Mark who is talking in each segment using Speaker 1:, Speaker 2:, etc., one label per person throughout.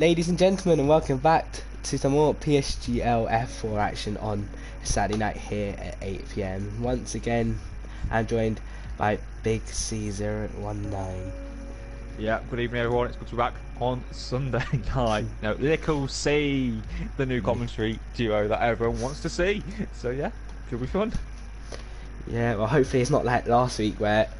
Speaker 1: Ladies and gentlemen, and welcome back to some more PSGL F4 action on Saturday night here at 8 PM. Once again, I'm joined by Big C019.
Speaker 2: Yeah, good evening everyone, it's good to be back on Sunday night. No, Little C, the new commentary duo that everyone wants to see. So yeah, should be fun.
Speaker 1: Yeah, well hopefully it's not like last week where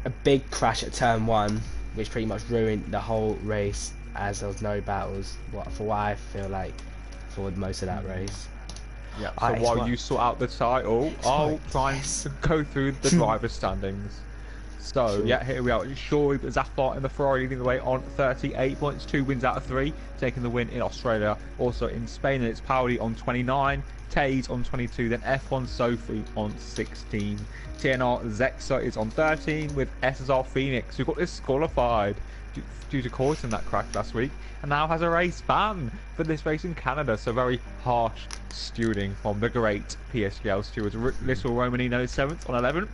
Speaker 1: a big crash at turn 1, which pretty much ruined the whole race as there was no battles, for what I feel like for most of that race.
Speaker 2: Yeah, so while you sort out the title, I'll try and go through the driver's standings. So, sure. Yeah, here we are. Shoaib Zafar in the Ferrari leading the way on 38 points, 2 wins out of 3, taking the win in Australia. Also in Spain, and it's Pauli on 29, Taze on 22, then F1 Sophie on 16. TNR Zexa is on 13 with SSR Phoenix, who got disqualified due to causing that crash last week, and now has a race ban for this race in Canada. So very harsh stewarding from the great PSGL stewards. Little Romanino is 7th on 11.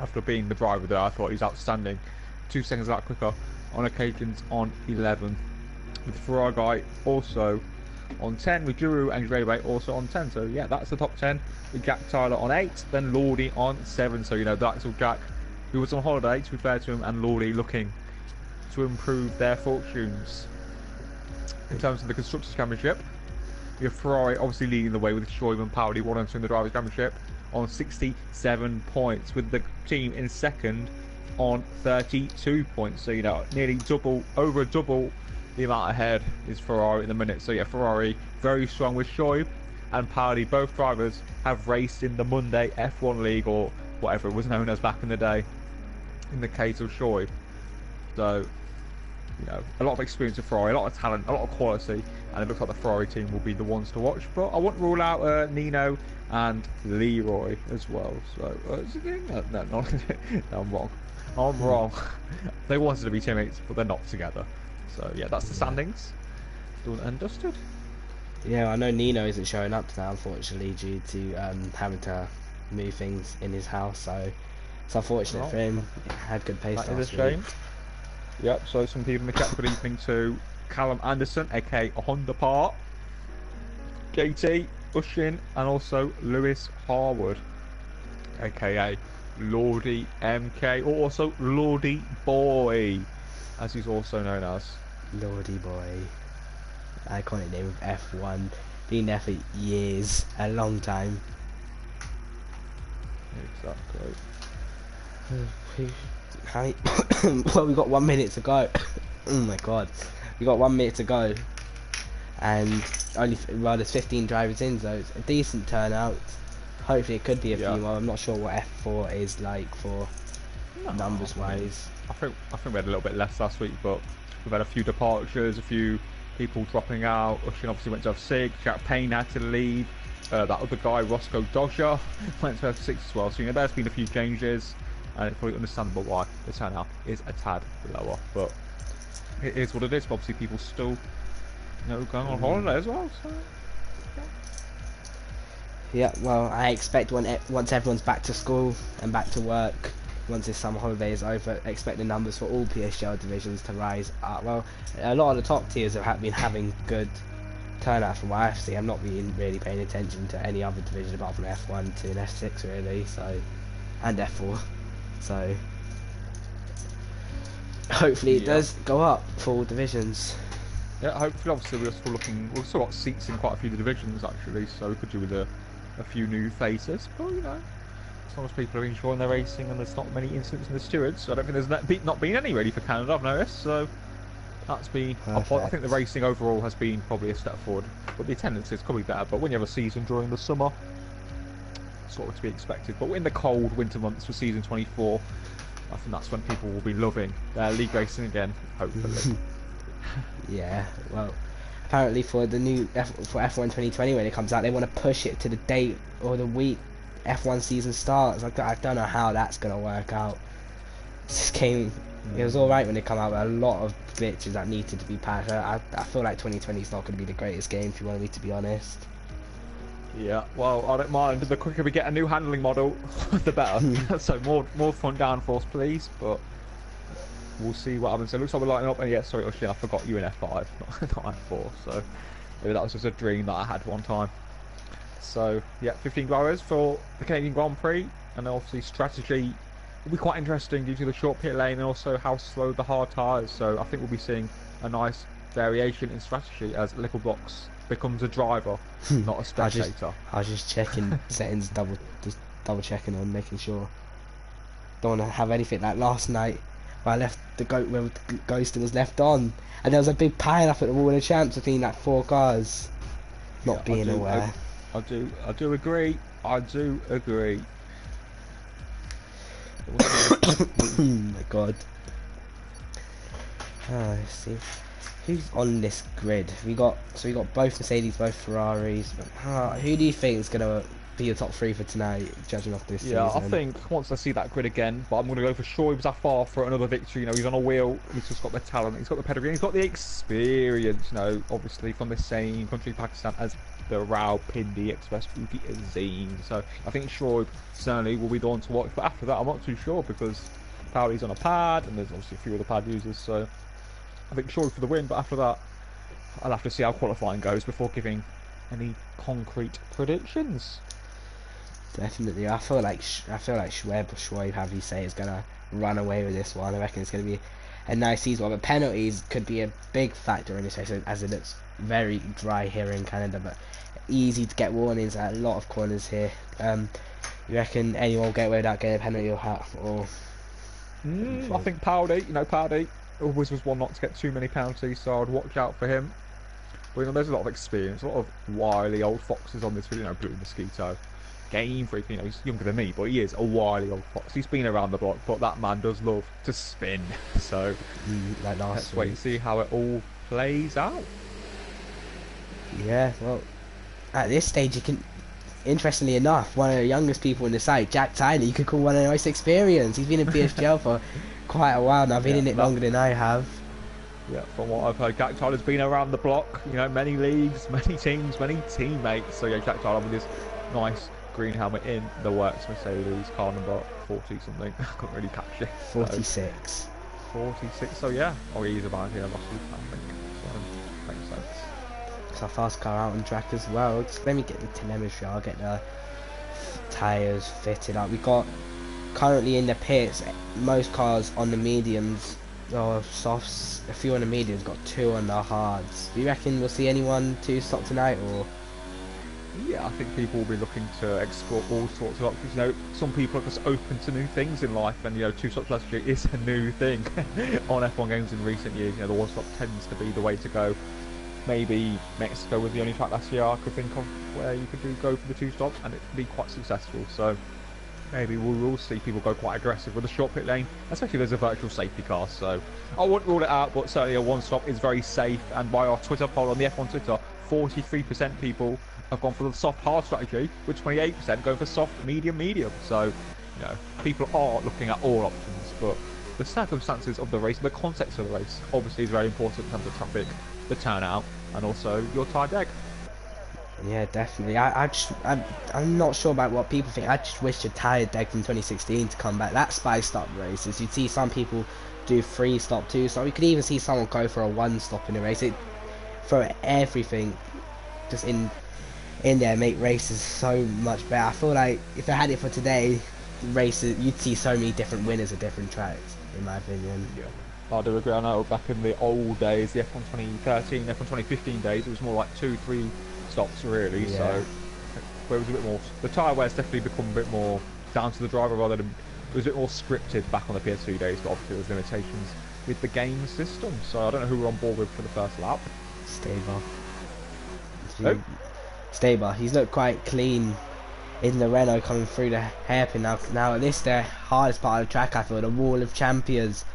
Speaker 2: After being the driver there, I thought he was outstanding. 2 seconds out quicker on occasions on 11. With Ferrari guy also on 10, with Guru and Grebe also on 10. So yeah, that's the top 10. With Jack Tyler on 8, then Lordy on 7. So you know, that's all Jack, who was on holiday to be fair to him, and Lordy looking to improve their fortunes. In terms of the Constructors' Championship, we have Ferrari obviously leading the way with Shoaib and Pauli, one entering the Drivers' Championship on 67 points, with the team in second on 32 points. So you know, nearly over double the amount ahead is Ferrari in the minute. So yeah, Ferrari very strong with Shoaib and Pauli. Both drivers have raced in the Monday F1 League, or whatever it was known as back in the day, in the case of Shoaib. So you know, a lot of experience with Ferrari, a lot of talent, a lot of quality, and it looks like the Ferrari team will be the ones to watch. But I wouldn't rule out Nino and Leroy as well. So no, no, I'm wrong. I'm wrong. They wanted to be teammates, but they're not together. So yeah, that's the standings. Done and dusted.
Speaker 1: Yeah, I know Nino isn't showing up now, unfortunately, due to having to move things in his house. So it's unfortunate for him. He had good pace.
Speaker 2: That is a shame. Yep, so some people in the chat, good evening to Callum Anderson, aka Honda Part, JT, Ushin, and also Lewis Harwood, aka Lordy MK, or also Lordy Boy, as he's also known as.
Speaker 1: Lordy Boy. Iconic name of F1. Been there for years, a long time.
Speaker 2: Exactly.
Speaker 1: Well, we got 1 minute to go. Oh my god, we got 1 minute to go, and there's 15 drivers in, so it's a decent turnout. Hopefully it could be a few more. I'm not sure what F4 is like for numbers wise.
Speaker 2: I think we had a little bit less last week, but we've had a few departures, a few people dropping out. Ushin obviously went to F6, Jack Payne had to leave, that other guy Roscoe Dodger went to F6 as well. So you know, there's been a few changes, and it's probably understandable why the turnout is a tad lower, but it is what it is. But obviously people still, you know, going on holiday as well, so
Speaker 1: yeah, well, I expect once everyone's back to school and back to work, once this summer holiday is over, I expect the numbers for all PSGL divisions to rise up. Well, a lot of the top tiers have been having good turnout from what I see. I'm not really paying attention to any other division apart from F1 to an F6 really, so, and F4. So hopefully it does go up for all divisions.
Speaker 2: Yeah, hopefully. Obviously we've still got seats in quite a few of the divisions actually, so we could do with a few new faces. But you know, as long as people are enjoying their racing and there's not many incidents in the stewards, I don't think there's not been any really for Canada, I've noticed. So that's been I think the racing overall has been probably a step forward, but the attendance is probably better. But when you have a season during the summer, sort of to be expected, but in the cold winter months for season 24, I think that's when people will be loving their league racing again, hopefully.
Speaker 1: Yeah, well, apparently for the new for F1 2020 when it comes out, they want to push it to the date or the week F1 season starts. I don't know how that's gonna work out. It was alright when it came out, but a lot of glitches that needed to be patched. I feel like 2020 is not going to be the greatest game, if you want me to be honest.
Speaker 2: Yeah, well, I don't mind. The quicker we get a new handling model, the better. So more front downforce, please. But we'll see what happens. So it looks like we're lighting up. And yeah, sorry, Ushley, I forgot you in F5, not F4. So maybe that was just a dream that I had one time. So yeah, 15 drivers for the Canadian Grand Prix, and obviously strategy will be quite interesting due to the short pit lane and also how slow the hard tyres. So I think we'll be seeing a nice variation in strategy as Little Blocks becomes a driver, not a spectator.
Speaker 1: I was just checking settings, just double checking on making sure. Don't want to have anything like last night where I left the goat where the Ghost was left on, and there was a big pile up at the Wall of Champs between like 4 cars. Not being aware.
Speaker 2: I do agree. I do agree.
Speaker 1: Oh my god. Let's see. Who's on this grid? We got both Mercedes, both Ferraris. Who do you think is gonna be your top 3 for tonight, judging off this season?
Speaker 2: I think once I see that grid again, but I'm going to go for Shoaib Zafar for another victory. You know, he's on a wheel, he's just got the talent, he's got the pedigree, he's got the experience, you know, obviously from the same country, Pakistan, as the Rao Pindi Express Uki Azim. So I think Shoaib certainly will be the one to watch, but after that I'm not too sure because Powley's on a pad, and there's obviously a few other pad users, so I think Shoaib for the win, but after that I'll have to see how qualifying goes before giving any concrete predictions.
Speaker 1: Definitely, I feel like Shoaib, however you say, is gonna run away with this one. I reckon it's gonna be a nice season. But penalties could be a big factor in this race, as it looks very dry here in Canada, but easy to get warnings at a lot of corners here. You reckon anyone will get away without getting a penalty or
Speaker 2: I think Powley, Powley always was one not to get too many penalties, so I'd watch out for him. But there's a lot of experience, a lot of wily old foxes on this video. Blue Mosquito, Game Freak, he's younger than me, but he is a wily old fox. He's been around the block, but that man does love to spin. So let's wait and see how it all plays out.
Speaker 1: Yeah, well, at this stage, you can. Interestingly enough, one of the youngest people in the site, Jack Tyler, you could call one of the most experienced. He's been in PSGL for quite a while now. Been in it longer than I have.
Speaker 2: Yeah, from what I've heard, Jack Tyler's been around the block. Many leagues, many teams, many teammates. So yeah, Jack Tyler with his nice green helmet in the works Mercedes, car number 40 something. I couldn't really catch it.
Speaker 1: 46.
Speaker 2: 46. So yeah, he's about here last week, I think. So makes sense.
Speaker 1: It's our fast car out on track as well. Just let me get the telemetry. I'll get the tyres fitted up. We got currently in the pits most cars on the mediums or softs. A few on the mediums, got 2 on the hards. Do you reckon we'll see anyone 2 stop tonight, or?
Speaker 2: Yeah, I think people will be looking to explore all sorts of options. Some people are just open to new things in life, and 2-stop strategy is a new thing on F1 games in recent years. The 1-stop tends to be the way to go. Maybe Mexico was the only track last year I could think of where you could go for the 2 stops, and it could be quite successful. So maybe we will see people go quite aggressive with a short pit lane, especially if there's a virtual safety car. So I wouldn't rule it out, but certainly a 1-stop is very safe. And by our Twitter poll on the F1 Twitter, 43% people have gone for the soft hard strategy, with 28% going for soft medium. So people are looking at all options, but the circumstances of the race, the context of the race, obviously is very important in terms of traffic, the turnout, and also your tyre deck.
Speaker 1: Yeah, definitely. I'm not sure about what people think. I just wish the tyre deck from 2016 to come back. That spiced up races. You'd see some people do 3-stop, 2-stop. You could even see someone go for a 1-stop in a race. It throw everything just in there, make races so much better. I feel like if they had it for today, races, you'd see so many different winners at different tracks, in my opinion.
Speaker 2: Yeah, I do agree. I know back in the old days, the F1 2013, F1 2015 days, it was more like 2-3 stops really. Yeah. So where it was a bit more, the tyre wear's definitely become a bit more down to the driver rather than, it was a bit more scripted back on the PS2 days, but obviously there's limitations with the game system. So I don't know who we're on board with for the first lap.
Speaker 1: Staber. He's looked quite clean in the Renault coming through the hairpin now. Now this the hardest part of the track, I feel, the Wall of Champions.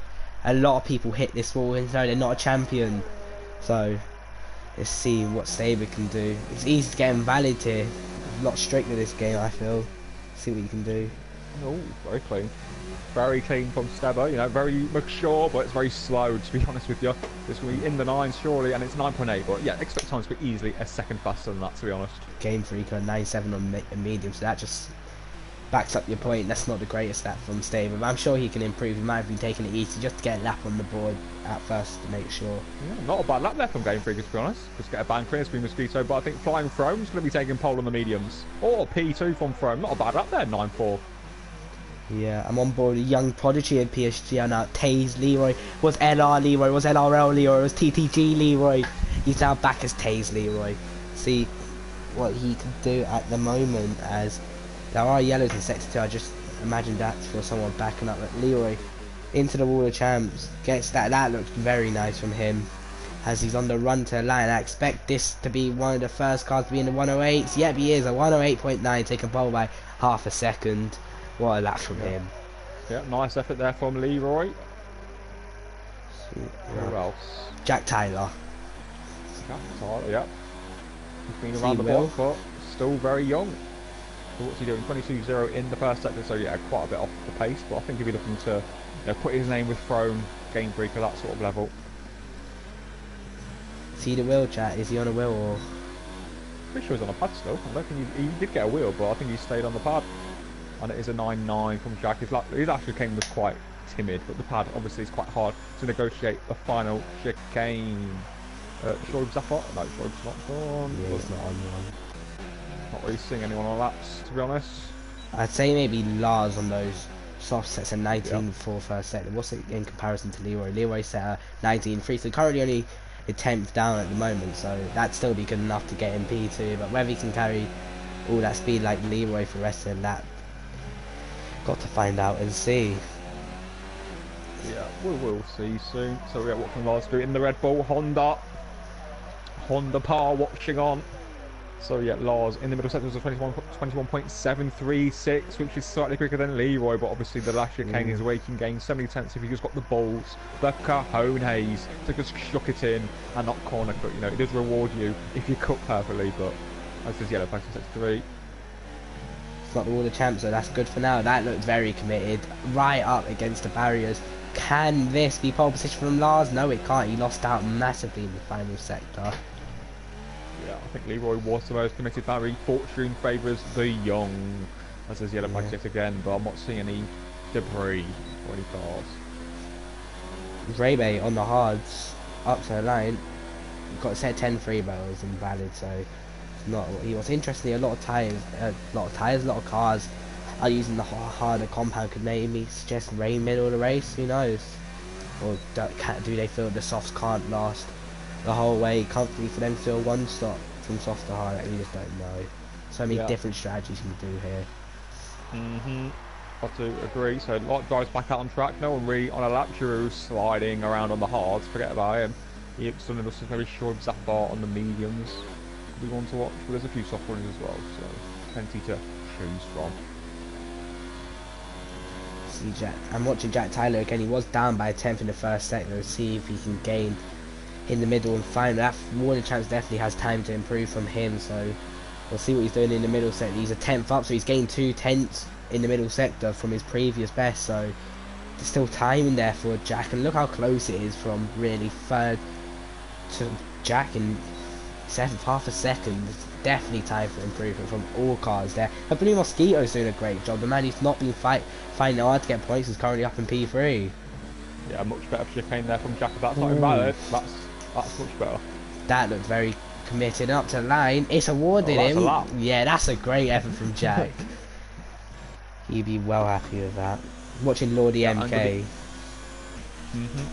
Speaker 1: A lot of people hit this wall and so they're not a champion. So let's see what Staber can do. It's easy to get invalid here. A lot strict with this game, I feel. See what you can do.
Speaker 2: Oh, very clean. Very clean from Staber, very mature, but it's very slow, to be honest with you. It's going to be in the 9s, surely, and it's 9.8, but yeah, expect times to be easily a second faster than that, to be honest.
Speaker 1: Game Freak on 9.7 on medium, so that just backs up your point. That's not the greatest stat from Staver, but I'm sure he can improve. He might have been taking it easy just to get a lap on the board at first to make sure.
Speaker 2: Yeah, not a bad lap there from Game Freakers, to be honest. Just get a bang clear, Screen Mosquito, but I think Flying Throne's going to be taking pole on the mediums. Or P2 from Throne. Not a bad lap there, 9-4.
Speaker 1: Yeah, I'm on board with a young prodigy at PSGL now. Taze Leroy was LR Leroy, was LRL Leroy, was TTG Leroy. He's now back as Taze Leroy. See what he can do at the moment, as there are yellows in sector 2. I just imagine that for someone backing up at Leroy into the wall of champs. Gets that. That looks very nice from him as he's on the run to the line. I expect this to be one of the first cars to be in the 108s. Yep, he is. A 108.9, taking pole by half a second. What a lap from him.
Speaker 2: Yeah, nice effort there from Leroy. Who else?
Speaker 1: Jack Tyler.
Speaker 2: Jack Tyler, yep. He's been around the block, but still very young. So what's he doing? 22-0 in the first sector, so yeah, quite a bit off the pace. But I think if you're looking to put his name with Throne, Game Freaker, that sort of level.
Speaker 1: See the wheel, chat? Is he on a wheel or?
Speaker 2: Pretty sure he's on a pad still. I don't think he did get a wheel, but I think he stayed on the pad. And it is a 9-9 from Jack. He actually came with quite timid, but the pad obviously is quite hard to negotiate the final chicane. Shoaib's up on? No, Shoaib's not on.
Speaker 1: Yeah, he's not on one.
Speaker 2: Not really seeing anyone on laps, to be honest.
Speaker 1: I'd say maybe Lars on those soft sets at 19 for first set. What's it in comparison to Leroy? Leroy set a 19.3, so currently only a 10th down at the moment, so that'd still be good enough to get in P2. But whether he can carry all that speed like Leroy for the rest of the lap, got to find out and see.
Speaker 2: Yeah, we will see soon. So yeah, what can Lars do in the Red Bull Honda Par watching on? So yeah, Lars in the middle sector was a 21.736, which is slightly quicker than Leroy, but obviously the last chicane is where he can gain 70 tenths if he just got the balls, the cojones to just chuck it in and not corner cut. You know, it does reward you if you cut perfectly, but as does yellow flag in sector 3.
Speaker 1: It's not the Wall of Champs, so that's good for now. That looked very committed, right up against the barriers. Can this be pole position from Lars? No, it can't. He lost out massively in the final sector.
Speaker 2: Yeah, I think Leroy was the most committed barrier. Fortune favours the young, as there's yellow flags yet again, but I'm not seeing any debris or any cars.
Speaker 1: Rebe on the hards, up to the line. Got set 10 free barrels invalid, so not what he was. Interestingly, a lot of cars are using the harder compound. Could maybe suggest rain middle of the race, who knows? Or do they feel the softs can't last the whole way comfortably for them to feel one stop from soft to hard? We just don't know. So many different strategies you can do here.
Speaker 2: Got to agree. So a lot of guys back out on track. No one really on a lap. Giroux sliding around on the hards. Forget about him. Some of us is very sure of Zafar on the mediums. We want to watch, but there's a few soft runners as well, so plenty to choose from.
Speaker 1: See Jack, I'm watching Jack Tyler again. He was down by a 10th in the first sector. Let's see if he can gain in the middle and final. That Warner Champs definitely has time to improve from him, so we'll see what he's doing in the middle sector. He's a 10th up, so he's gained 2 tenths in the middle sector from his previous best, so there's still time in there for Jack, and look how close it is from really third to Jack in 7th, half a second. It's definitely time for improvement from all cars there. But Blue Mosquito's doing a great job. The man who's not been fighting hard to get points is currently up in P3.
Speaker 2: Yeah, much better chicane there from Jack. If that's not invalid, that's much better.
Speaker 1: That looked very committed. Up to the line. It's awarded him. Yeah, that's a great effort from Jack. He'd be well happy with that. Watching Lordy MK.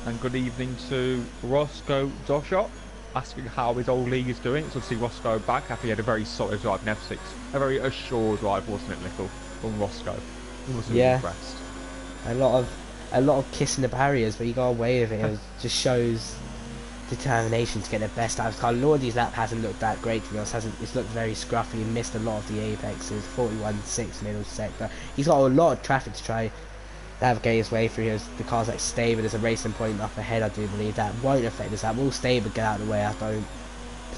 Speaker 2: And good evening to Roscoe Doshot, asking how his old league is doing. It's good to see Roscoe back after he had a very solid drive in F6. A very assured drive, wasn't it, Nickel, from Roscoe? He was really impressed. A lot
Speaker 1: of kissing the barriers, but he got away with it. It just shows determination to get the best out of his car. Lordy's lap hasn't looked that great, to be honest. It's looked very scruffy. He missed a lot of the apexes. 41.6 middle sector. He's got a lot of traffic to try navigate his way through. The car's like stable. There's a racing point up ahead, I do believe. That won't affect us. That will stable get out of the way. I don't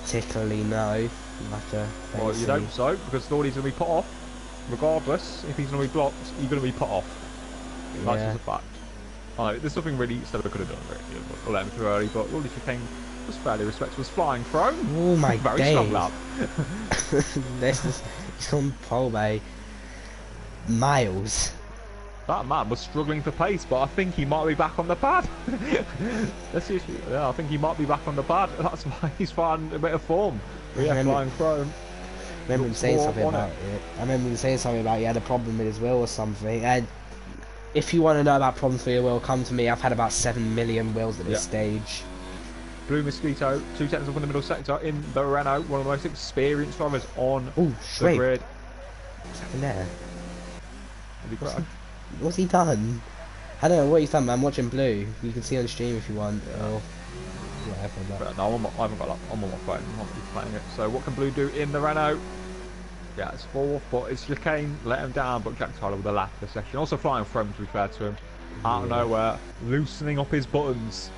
Speaker 1: particularly know. You'll have to
Speaker 2: well, you don't so, because Lordy's going to be put off. Regardless, if he's going to be blocked, you're going to be put off. That's just a fact. I know, there's nothing really Stella could have done really. Or let him too early, but Lordy chicane was fairly respectable. Was flying throne.
Speaker 1: Oh my
Speaker 2: very strong lap.
Speaker 1: He's on pole bay. miles.
Speaker 2: That man was struggling for pace, but I think he might be back on the pad. Yeah, I think he might be back on the pad. That's why he's found a bit of form. But yeah, flying chrome.
Speaker 1: I remember him saying something about it. I remember him saying something about he had a problem with his wheel or something. And if you want to know about problems with your wheel, come to me. I've had about 7 million wheels at this stage.
Speaker 2: Blue Mosquito, 2 seconds up in the middle sector in the Renault, one of the most experienced drivers on the grid.
Speaker 1: What's happened there?
Speaker 2: What's
Speaker 1: he done? I don't know what he's done, man. I'm watching Blue. You can see on stream if you want. Or whatever.
Speaker 2: But no, I haven't got that. I'm on my phone. I'm not playing it. So what can Blue do in the Renault? Yeah, it's 4th, but it's chicane, let him down, but Jack Tyler with a lap of the session. Also flying from, to be fair to him. Out of nowhere, loosening up his buttons.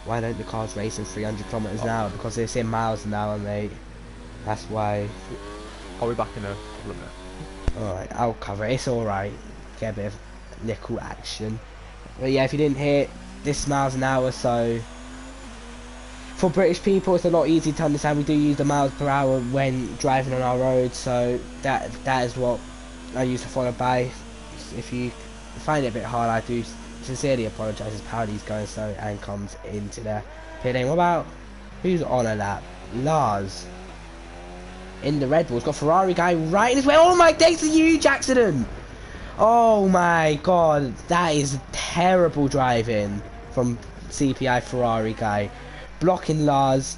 Speaker 1: Why don't the cars race in 300 kilometers an hour? Because they're in miles an hour, mate. That's why.
Speaker 2: I'll be back in a couple of minutes.
Speaker 1: Alright, I'll cover it. It's alright. Get a bit of nickel action. But yeah, if you didn't hear, this miles an hour, so for British people it's a lot easier to understand. We do use the miles per hour when driving on our roads, so that is what I used to follow by. If you find it a bit hard, I do sincerely apologise as Powdy's going slow and comes into the pit lane. What about who's on a lap? Lars in the Red Bull's got Ferrari guy right in his way. Oh my days, a huge accident! Oh my god, that is terrible driving from CPI Ferrari guy, blocking Lars,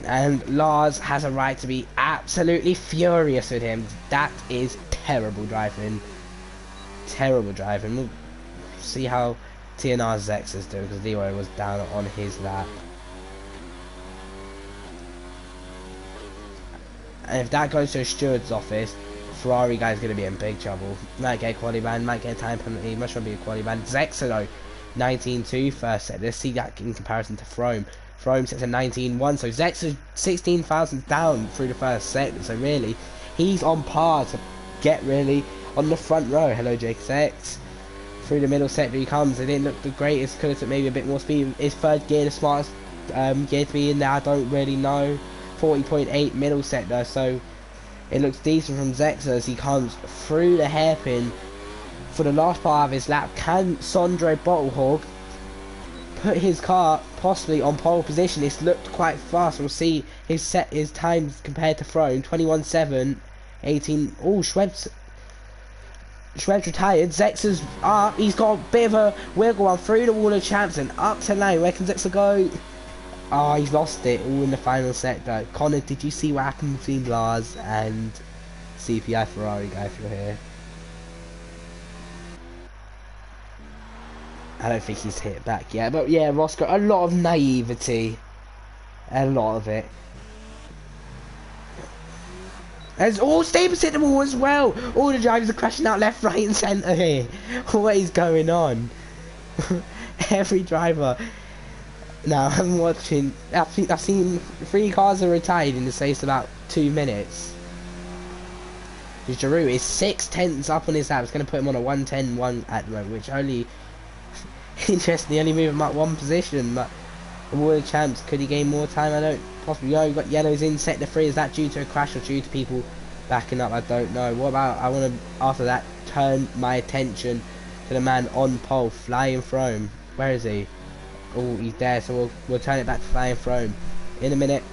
Speaker 1: and Lars has a right to be absolutely furious with him. That is terrible driving. Terrible driving. We'll see how TNR's Zex is doing, because Leroy was down on his lap. And if that goes to a steward's office, Ferrari guy's going to be in big trouble. Might get a quality ban, might get a time penalty, must not be a quality ban. Zexa though, 19-2 first set. Let's see that in comparison to Frome. Frome sets a 19-1, so Zexa's 16,000 down through the first set. So really, he's on par to get really on the front row. Hello Jake Zex. Through the middle sector he comes. It didn't look the greatest, could have took maybe a bit more speed. Is third gear the smartest gear to be in there? I don't really know. 40.8 middle sector, so it looks decent from Zexa as he comes through the hairpin for the last part of his lap. Can Sondre Bottlehog put his car possibly on pole position? It's looked quite fast. We'll see his times compared to Throne. 21.7, 18. Oh, Schwepp's retired. Zexa's up. He's got a bit of a wiggle on through the wall of champs and up to lane. Where can Zexa go? Oh, he's lost it all in the final set though. Connor, did you see what happened between Lars and CPI Ferrari guy if you're here? I don't think he's hit back yet, but yeah, Roscoe, a lot of naivety. A lot of it. There's all Staples hit the wall as well. All the drivers are crashing out left, right and centre here. What is going on? Every driver. Now I'm watching. I've seen 3 cars are retired in the space of about 2 minutes. Giroud is 6/10 up on his lap. It's going to put him on a 110-1 at the moment, which only interestingly only move him up 1 position. But the World Champs, could he gain more time? I don't possibly know. You've got yellows in sector 3. Is that due to a crash or due to people backing up? I don't know. What about? I want to after that turn my attention to the man on pole, Flying Throne. Where is he? Oh, he's there, so we'll turn it back to Flying Throne in a minute.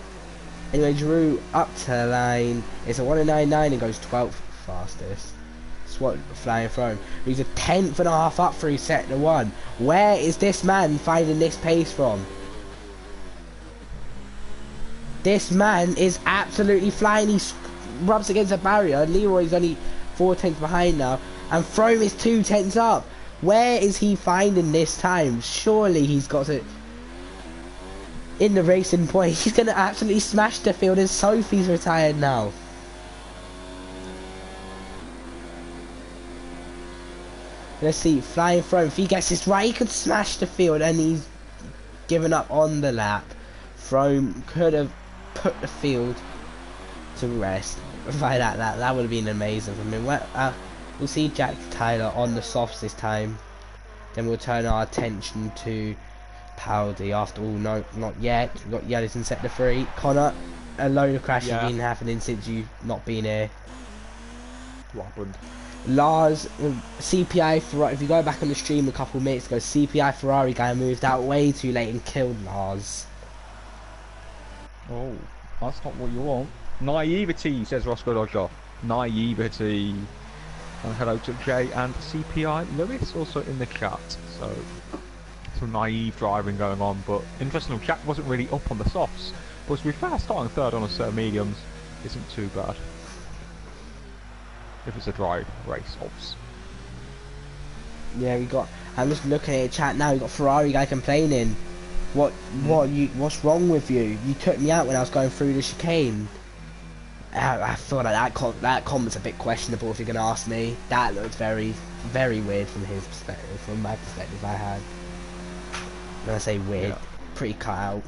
Speaker 1: Anyway, Giroud up to the line. It's a 1:99 and goes 12th fastest. That's what Flying Throne. He's a 10th and a half up through sector 1. Where is this man finding this pace from? This man is absolutely flying. He rubs against a barrier. Leroy's only 4/10 behind now, and Throne is 2/10 up. Where is he finding this time? Surely he's got to... In the racing point, he's going to absolutely smash the field as Sophie's retired now. Let's see, Flying Throne. If he gets this right, he could smash the field, and he's given up on the lap. Throne could have put the field to rest by that. That would have been amazing for me. We'll see Jack Tyler on the softs this time. Then we'll turn our attention to Powdy. After all, no, not yet. We've got yellows in sector 3. Connor, a load of crashes been happening since you've not been here.
Speaker 2: What happened?
Speaker 1: Lars, CPI Ferrari, if you go back on the stream a couple of minutes ago, CPI Ferrari guy moved out way too late and killed Lars.
Speaker 2: Oh, that's not what you want. Naivety, says Roscoe Dodger. Naivety. And hello to Jay and CPI Lewis also in the chat. So, some naive driving going on, but interesting, Jack wasn't really up on the softs. But to be fair, starting third on a set of mediums isn't too bad. If it's a dry race, obviously.
Speaker 1: Yeah, I'm just looking at the chat now. We got Ferrari guy complaining. What's wrong with you? You took me out when I was going through the chicane. I thought that comment's a bit questionable if you're gonna ask me. That looked very, very weird from his perspective. From my perspective, I had. When I say weird, pretty cut out.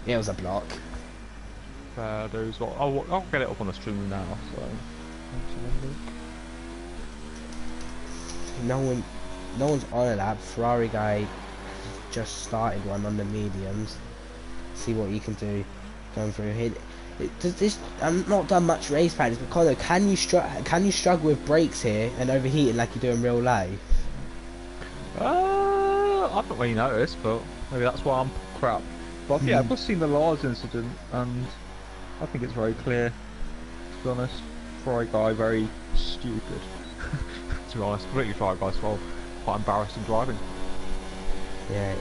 Speaker 1: It was a block.
Speaker 2: Fair dues. Well, I'll get it up on the stream now. So.
Speaker 1: No one's on a lap. Ferrari guy just started one on the mediums. See what you can do going through here. I'm not done much race practice, but Connor, can you struggle with brakes here and overheating like you do in real life?
Speaker 2: I haven't really noticed, but maybe that's why I'm crap. But yeah, I've just seen the Lars incident, and I think it's very clear. To be honest, Ferrari guy very stupid. To be honest, completely Ferrari guy's fault. Quite embarrassing driving.
Speaker 1: Yeah,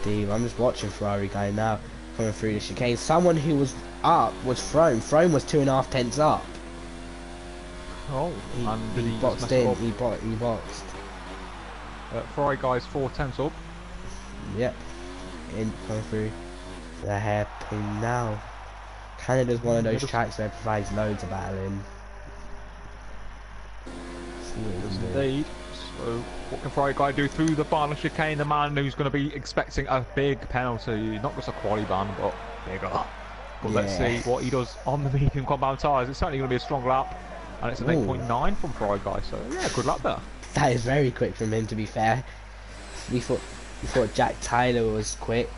Speaker 1: indeed. I'm just watching Ferrari guy now coming through the chicane. Someone who was up was Throne. Throne was 2.5 tenths up.
Speaker 2: Oh,
Speaker 1: he boxed in. He boxed.
Speaker 2: Ferrari guy's 4 tenths up.
Speaker 1: Yep. In coming through the hairpin now. Canada's one of those tracks where it provides loads of battling.
Speaker 2: Indeed. So, what can Ferrari guy do through the final chicane? The man who's going to be expecting a big penalty, not just a quali ban, but bigger. But let's see what he does on the medium compound tyres. It's certainly going to be a strong lap, and it's an 8.9 from Ferrari guy. So yeah, good lap there.
Speaker 1: That is very quick from him, to be fair. We thought Jack Tyler was quick.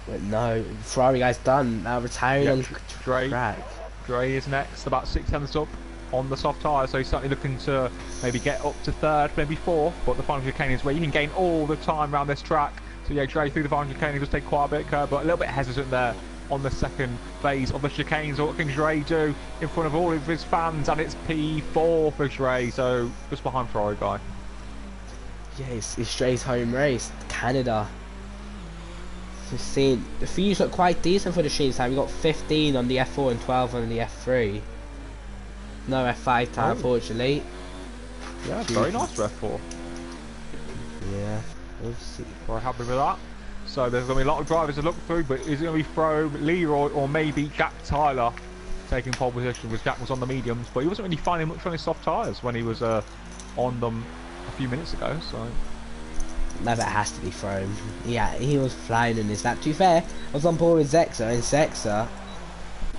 Speaker 1: But no, Ferrari guy's done. Now retiring on track.
Speaker 2: Dre is next, about 6 tenths up on the soft tyre, so he's certainly looking to maybe get up to third, maybe fourth. But the final chicane is where you can gain all the time around this track. So yeah, Dre through the final chicane, he does take quite a bit curve, but a little bit hesitant there on the second phase of the chicanes. So what can Dre do in front of all of his fans? And it's P4 for Dre, so just behind Ferrari guy.
Speaker 1: Yeah, it's Dre's home race, Canada. Just seeing the fields look quite decent for the Sheens time. We got 15 on the F4 and 12 on the F3. No F5 time, unfortunately.
Speaker 2: Yeah, very nice for F4.
Speaker 1: Yeah, we'll see.
Speaker 2: Very happy with that. So there's going to be a lot of drivers to look through, but is it going to be Frome, Leroy, or maybe Jack Tyler taking pole position? Because Jack was on the mediums, but he wasn't really finding much on his soft tyres when he was on them a few minutes ago. So.
Speaker 1: No, that has to be Frome. Yeah, he was flying in his lap. To be fair, I was on board with Zexa, and Zexa,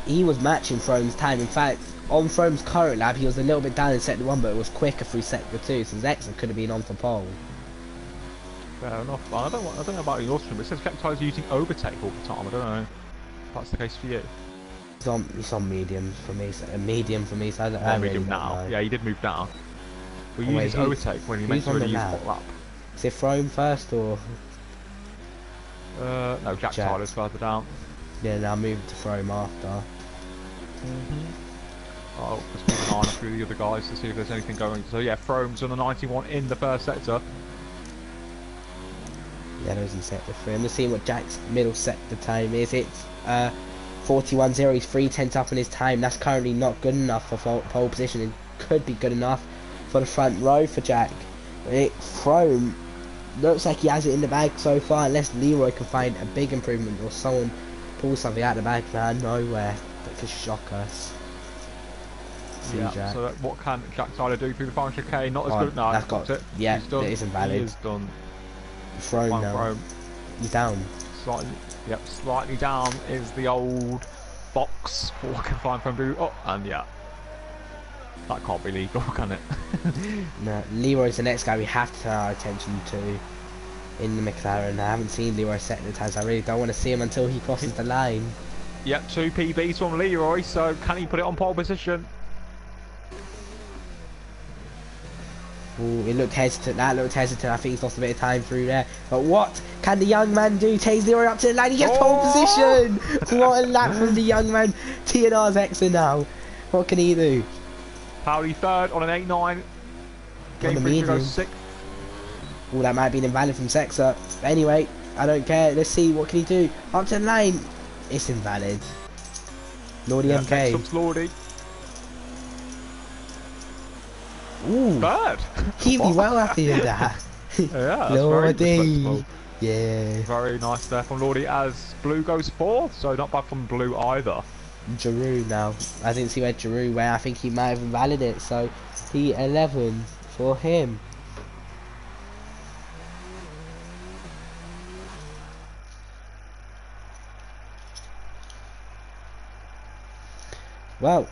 Speaker 1: he was matching Frome's time. In fact, on Frome's current lap, he was a little bit down in sector 1, but it was quicker through sector 2, so Zexa could have been on for pole.
Speaker 2: Fair enough. I don't know about your stream, but it says Jack Tyler's using overtake all the time. I don't know if that's the case for you.
Speaker 1: It's on medium for me, so I don't
Speaker 2: medium
Speaker 1: really
Speaker 2: now.
Speaker 1: know.
Speaker 2: Yeah, he did move down. But he uses overtake when he meant to really use hot lap.
Speaker 1: Is it Frome first or?
Speaker 2: No, Jack Tyler's further down.
Speaker 1: Yeah, now move to Frome after.
Speaker 2: Oh, let's keep an eye on through the other guys to see if there's anything going. So yeah, Frome's on the 91 in the first sector.
Speaker 1: Yeah, those in sector 3. I'm just seeing what Jack's middle sector time is. It's 41.0. He's 3 tenths up in his time. That's currently not good enough for pole position. It could be good enough for the front row for Jack. Frome looks like he has it in the bag so far, unless Leroy can find a big improvement or someone pulls something out of the bag from nowhere that could shock us.
Speaker 2: Yeah, so what can Jack Tyler do through the final chicane? Not as good. No,
Speaker 1: that's got it. Yeah, it isn't valid.
Speaker 2: He is done.
Speaker 1: Frome now. He's down.
Speaker 2: Slightly down is the old box. What can find from do? Oh, and yeah. That can't be legal, can it?
Speaker 1: No, Leroy's the next guy we have to turn our attention to in the McLaren. I haven't seen Leroy set the times. I really don't want to see him until he crosses the line.
Speaker 2: Yep, 2 PBs from Leroy, so can he put it on pole position?
Speaker 1: Ooh, it looked hesitant. That looked hesitant. I think he's lost a bit of time through there. But what can the young man do? Takes Leroy up to the line. He gets pole position. What a lap from the young man. TNR's Xer now. What can he do?
Speaker 2: Powley third on an 8.9. Game 3 to go 6th.
Speaker 1: Oh, that might be an invalid from Sexa. Anyway, I don't care. Let's see. What can he do? Up to the line. It's invalid. Lordy MK.
Speaker 2: Next up's Lordy.
Speaker 1: Ooh.
Speaker 2: Third.
Speaker 1: He'd be well happy with that.
Speaker 2: Yeah, that's
Speaker 1: Lordy. Yeah.
Speaker 2: Very nice there from Lordy as Blue goes 4th, so not bad from Blue either.
Speaker 1: Giroud now. I didn't see where Giroud went. I think he might have invalidated it, so P11 for him. Well,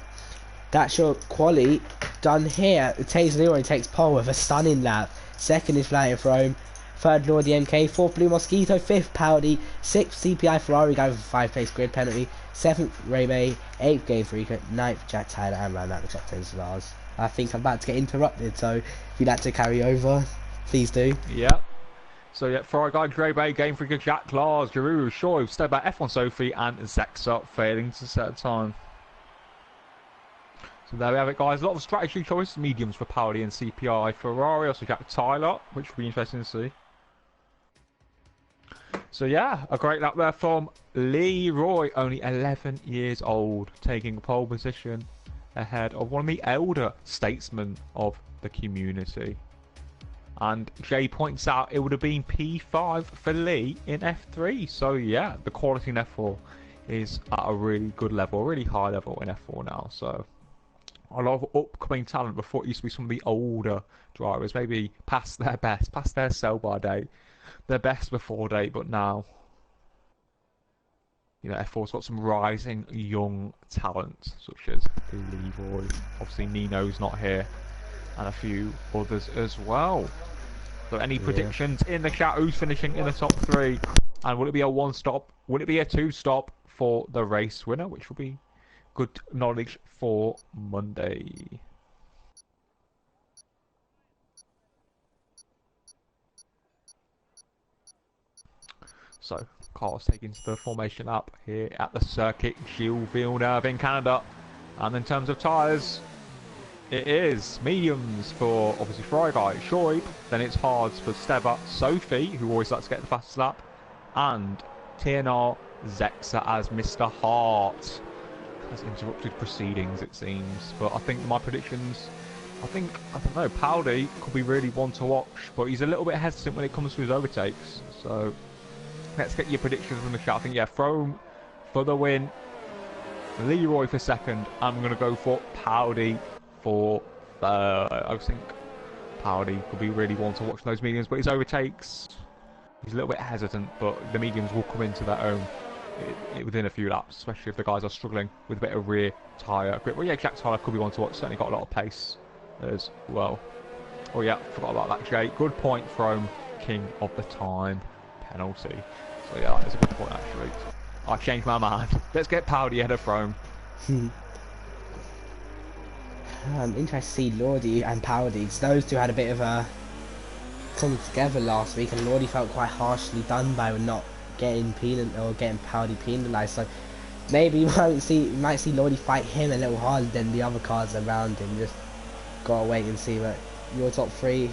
Speaker 1: that's your quali done here. Taze Leroy takes pole with a stunning lap. Second is Flying Throne. Third Lordy MK. Fourth Blue Mosquito. Fifth Powdy. Sixth CPI Ferrari guy with a 5-place grid penalty. Seventh Ray May. Eighth Game Freak. Ninth Jack Tyler, and round out the top 10 stars. I think I'm about to get interrupted, so if you'd like to carry over, please do.
Speaker 2: Yep. So yeah, Ferrari guy, Ray May, Game Freak, Jack Lars, Giroud, Shoy, Steba, F1 Sophie, and Zexa failing to set a time. So there we have it, guys. A lot of strategy choice, mediums for Powley and CPI Ferrari, also Jack Tyler, which will be interesting to see. So yeah, a great lap there from Leroy, only 11 years old, taking pole position ahead of one of the elder statesmen of the community. And Jay points out it would have been P5 for Lee in F3. So yeah, the quality in F4 is at a really good level, a really high level in F4 now. So a lot of upcoming talent before it used to be some of the older drivers, maybe past their best, past their sell-by date, their best before date, but now, you know, F4's got some rising young talent, such as Leroy, obviously Nino's not here, and a few others as well. So any predictions in the chat, who's finishing in the top 3? And will it be a 1-stop? Will it be a 2-stop for the race winner, which will be good knowledge for Monday. So, cars taken to the formation up here at the circuit, Gilles Villeneuve in Canada. And in terms of tyres, it is mediums for obviously Ferrari guy, Shoaib. Then it's hards for Steba, Sophie, who always likes to get the fastest lap, and TNR Zexa as Mr. Hart. Has interrupted proceedings, it seems. But I think my predictions, I don't know, Powdy could be really one to watch, but he's a little bit hesitant when it comes to his overtakes. So let's get your predictions from the chat. I think, yeah, Frome for the win, Leroy for second. I'm going to go for Powdy for third. I think Powdy could be really one to watch those mediums, but his overtakes, he's a little bit hesitant, but the mediums will come into their own within a few laps, especially if the guys are struggling with a bit of rear tyre grip. Well, yeah, Jack Tyler could be one to watch, certainly got a lot of pace as well. Oh yeah, forgot about that, Jay. Good point from King of the Time penalty. So yeah, that's a good point actually. I changed my mind. Let's get Powdy ahead of Frome.
Speaker 1: I'm interested to see Lordy and Powdy. Those two had a bit of a come together last week, and Lordy felt quite harshly done by not getting Powdy penalised. So maybe you might see Lordy fight him a little harder than the other cars around him. Just gotta wait and see. But your top 3,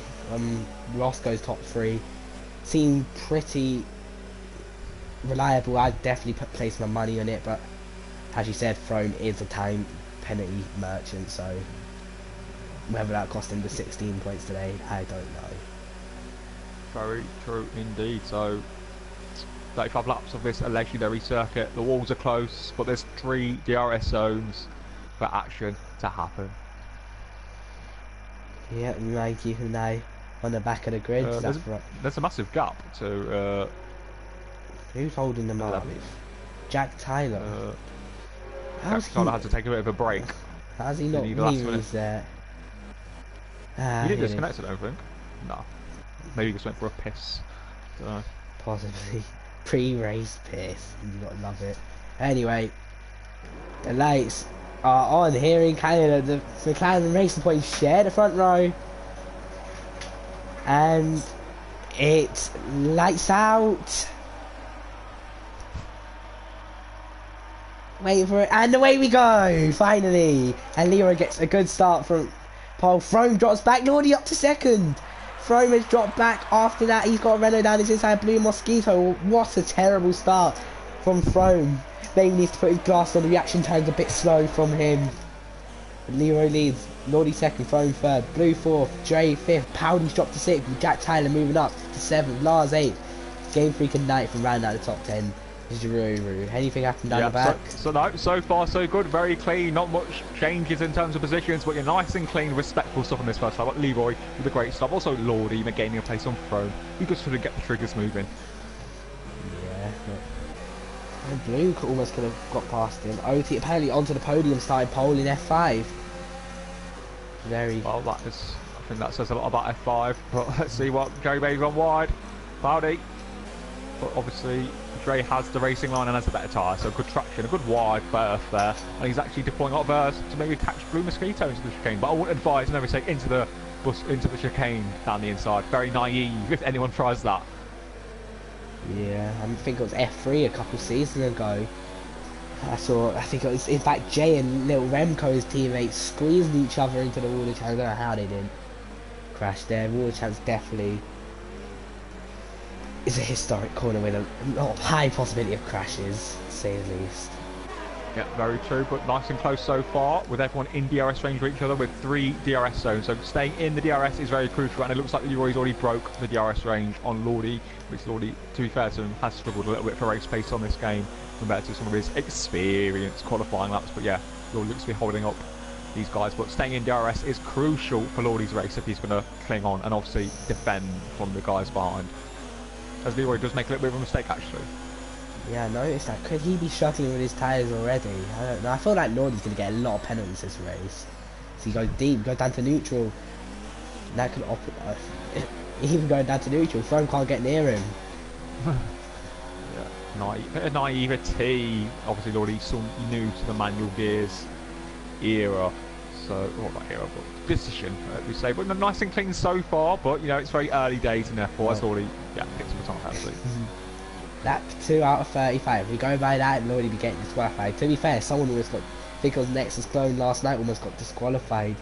Speaker 1: Roscoe's top 3 seem pretty reliable. I'd definitely place my money on it, but as you said, Frome is a time penalty merchant, so whether that cost him the 16 points today, I don't know.
Speaker 2: Very true indeed. So 35 laps of this legendary circuit. The walls are close, but there's 3 DRS zones for action to happen.
Speaker 1: Yeah, we might keep an eye on the back of the grid.
Speaker 2: There's a massive gap to...
Speaker 1: who's holding them up? Jack Tyler.
Speaker 2: Jack Tyler had to take a bit of a break.
Speaker 1: How's he not he's there?
Speaker 2: He didn't disconnect, I don't think. No. Maybe he just went for a piss.
Speaker 1: Possibly. Pre-race piss. You gotta love it. Anyway, The lights are on here in Canada. The McLaren Racing Point share the front row. And it's lights out. Wait for it, and away we go, finally. And Leroy gets a good start from pole. Frome drops back, Lordy up to second. Frome has dropped back. After that, he's got Renault down his inside. Blue Mosquito. What a terrible start from Frome. Maybe needs to put his glass on. The reaction time's a bit slow from him. Leroy leads. Lordy second. Frome third. Blue fourth. Dre fifth. Powdy's dropped to sixth. Jack Tyler moving up to seventh. Lars eighth. Game Freak and Knight from round out the top 10. Anything happened down the back?
Speaker 2: So far so good, very clean, not much changes in terms of positions, but you're nice and clean, respectful stuff on this first lap. But Leroy with a great stop, also Lordy gaining a place on Frome. You just sort of get the triggers moving.
Speaker 1: Yeah, and Blue almost could have got past him. OT apparently onto the podium, started pole in F5. Very
Speaker 2: well. I think that says a lot about F5. But let's see what Jerry Bailey's on wide. Cloudy. But obviously Dre has the racing line and has a better tyre, so good traction, a good wide berth there, and he's actually deploying a lot of berths to maybe catch Blue Mosquito into the chicane. But I wouldn't advise never say into the chicane down the inside. Very naive if anyone tries that.
Speaker 1: Yeah, I think it was F3 a couple seasons ago. I think it was, in fact, Jay and Little Remco's teammates squeezing each other into the water channel. I don't know how they didn't crash there. Water channel's definitely is a historic corner with a high possibility of crashes, to say the least.
Speaker 2: Yeah, very true, but nice and close so far, with everyone in DRS range of each other with 3 DRS zones. So staying in the DRS is very crucial, and it looks like Leroy's already broke the DRS range on Lordy, which Lordy, to be fair to him, has struggled a little bit for race pace on this game compared to some of his experienced qualifying laps. But yeah, Lordy looks to be holding up these guys, but staying in DRS is crucial for Lordy's race if he's going to cling on and obviously defend from the guys behind. As Leroy does make a little bit of a mistake, actually.
Speaker 1: Yeah, I noticed that. Could he be struggling with his tyres already? I don't know. I feel like Lordy's going to get a lot of penalties this race. So he goes deep, goes down to neutral. That could even going down to neutral. Frome can't get near him.
Speaker 2: Yeah, naivety. Obviously, Lordy's so new to the manual gears era. So, not that era, but decision, we say. But nice and clean so far, but, you know, it's very early days in F4. As Lordy, yeah, gets some time, actually.
Speaker 1: Lap 2 out of 35. If we go by that, Lordy be getting disqualified. To be fair, someone almost got, I think it was Nexus Clone last night, almost got disqualified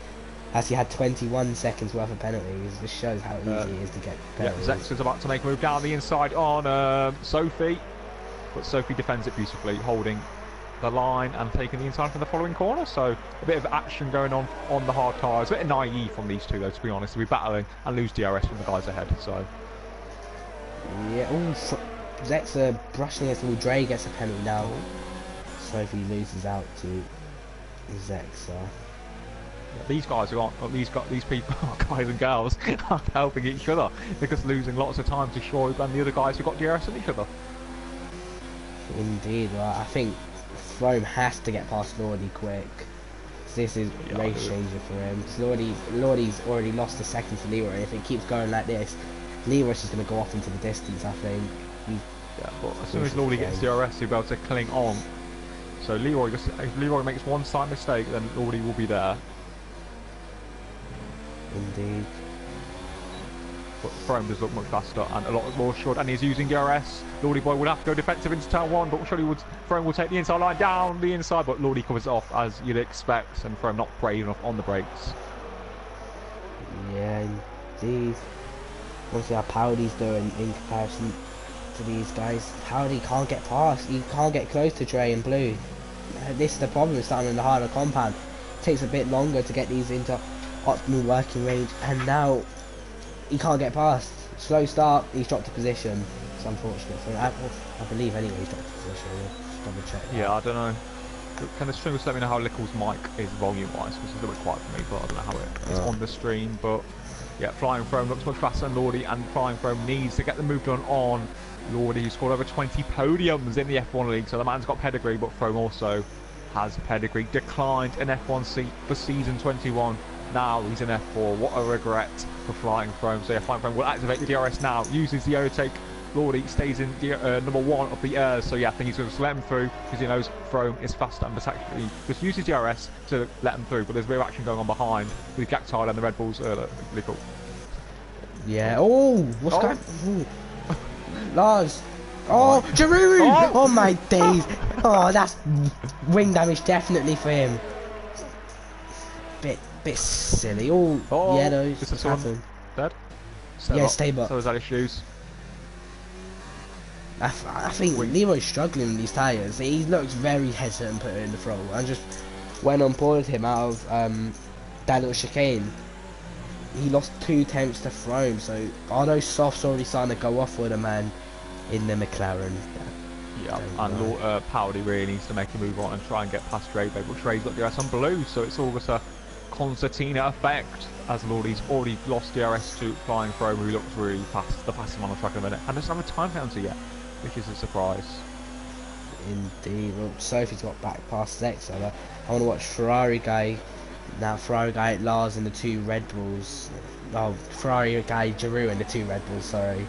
Speaker 1: as he had 21 seconds worth of penalties. This shows how easy it is to get penalties.
Speaker 2: Yeah, Zex is about to make a move down the inside on Sophie, but Sophie defends it beautifully, holding the line and taking the inside from the following corner. So a bit of action going on the hard tyres. A bit naive from these two, though, to be honest, to be battling and lose DRS from the guys ahead. So
Speaker 1: yeah, Zexa brushing against the wall. Dre gets a penalty now. Sophie loses out to Zexa.
Speaker 2: These guys these people, guys and girls, are helping each other because losing lots of time to Shoaib and the other guys who got DRS on each other.
Speaker 1: Indeed, well, I think Frome has to get past Lordy quick. This is race changer for him. Lordy's already lost a second to Leroy. If it keeps going like this, Leroy's just going to go off into the distance, I think.
Speaker 2: Yeah, but as soon as Lordy gets DRS, he'll be able to cling on. So if Leroy makes one slight mistake, then Lordy will be there.
Speaker 1: Indeed.
Speaker 2: But Frome does look much faster and a lot more short, and he's using DRS. Lordy boy would have to go defensive into turn 1, but surely Frome will take the inside line down the inside, but Lordy covers it off as you'd expect, and Frome not brave enough on the brakes.
Speaker 1: Yeah, indeed. We'll see how Powdy's doing in comparison to these guys. Powdy can't get past, he can't get close to Dre and Blue. This is the problem with starting in the harder compound. It takes a bit longer to get these into optimal working range, and now he can't get past. Slow start, he's dropped a position. It's unfortunate for him. I believe anyway he's dropped a position. Just double check that.
Speaker 2: Yeah, I don't know. Can the stream just let me know how Lickle's mic is volume wise? Because it's a little bit quiet for me, but I don't know how it is on the stream. But yeah, Flying Frome looks much faster than Lordy, and Flying Frome needs to get the move done on Lordy, who scored over 20 podiums in the F1 league. So the man's got pedigree, but Frome also has pedigree. Declined an F1 seat for season 21. Now he's in F4. What a regret for Flying Frome. So yeah, Flying Frome will activate the DRS now. Uses the overtake Lordy stays in the, number 1 of the air. So yeah, I think he's going to just let him through because he knows Throne is faster and actually just uses DRS to let him through. But there's a bit of action going on behind with Jack Tyler and the Red Bulls. Really cool.
Speaker 1: Yeah. Oh, what's going? Ooh. Lars. Oh, Giroud! Oh my days! Oh, that's wing damage definitely for him. Bit silly. Oh, yellows. What's happened?
Speaker 2: Dead?
Speaker 1: Yeah, stay up.
Speaker 2: So is that his shoes?
Speaker 1: I think Leroy's struggling with these tyres. He looks very hesitant putting it in the throttle. I just went on board him out of that little chicane. He lost 2 tenths to Throne, so are those softs already starting to go off with a man in the McLaren?
Speaker 2: Yeah, and Powdy really needs to make a move on and try and get past Trey, but Trey's got DRS on blue, so it's all just a concertina effect as Lordy's already lost DRS to Flying Throne, who looks really fast. The fastest man on the track in a minute, and doesn't have a time penalty yet, which is a surprise.
Speaker 1: Indeed. Well, Sophie's got back past Zex. I want to watch Ferrari guy. Now Ferrari guy Lars and the 2 Red Bulls. Oh, Ferrari guy Giroud and the 2 Red Bulls. Sorry.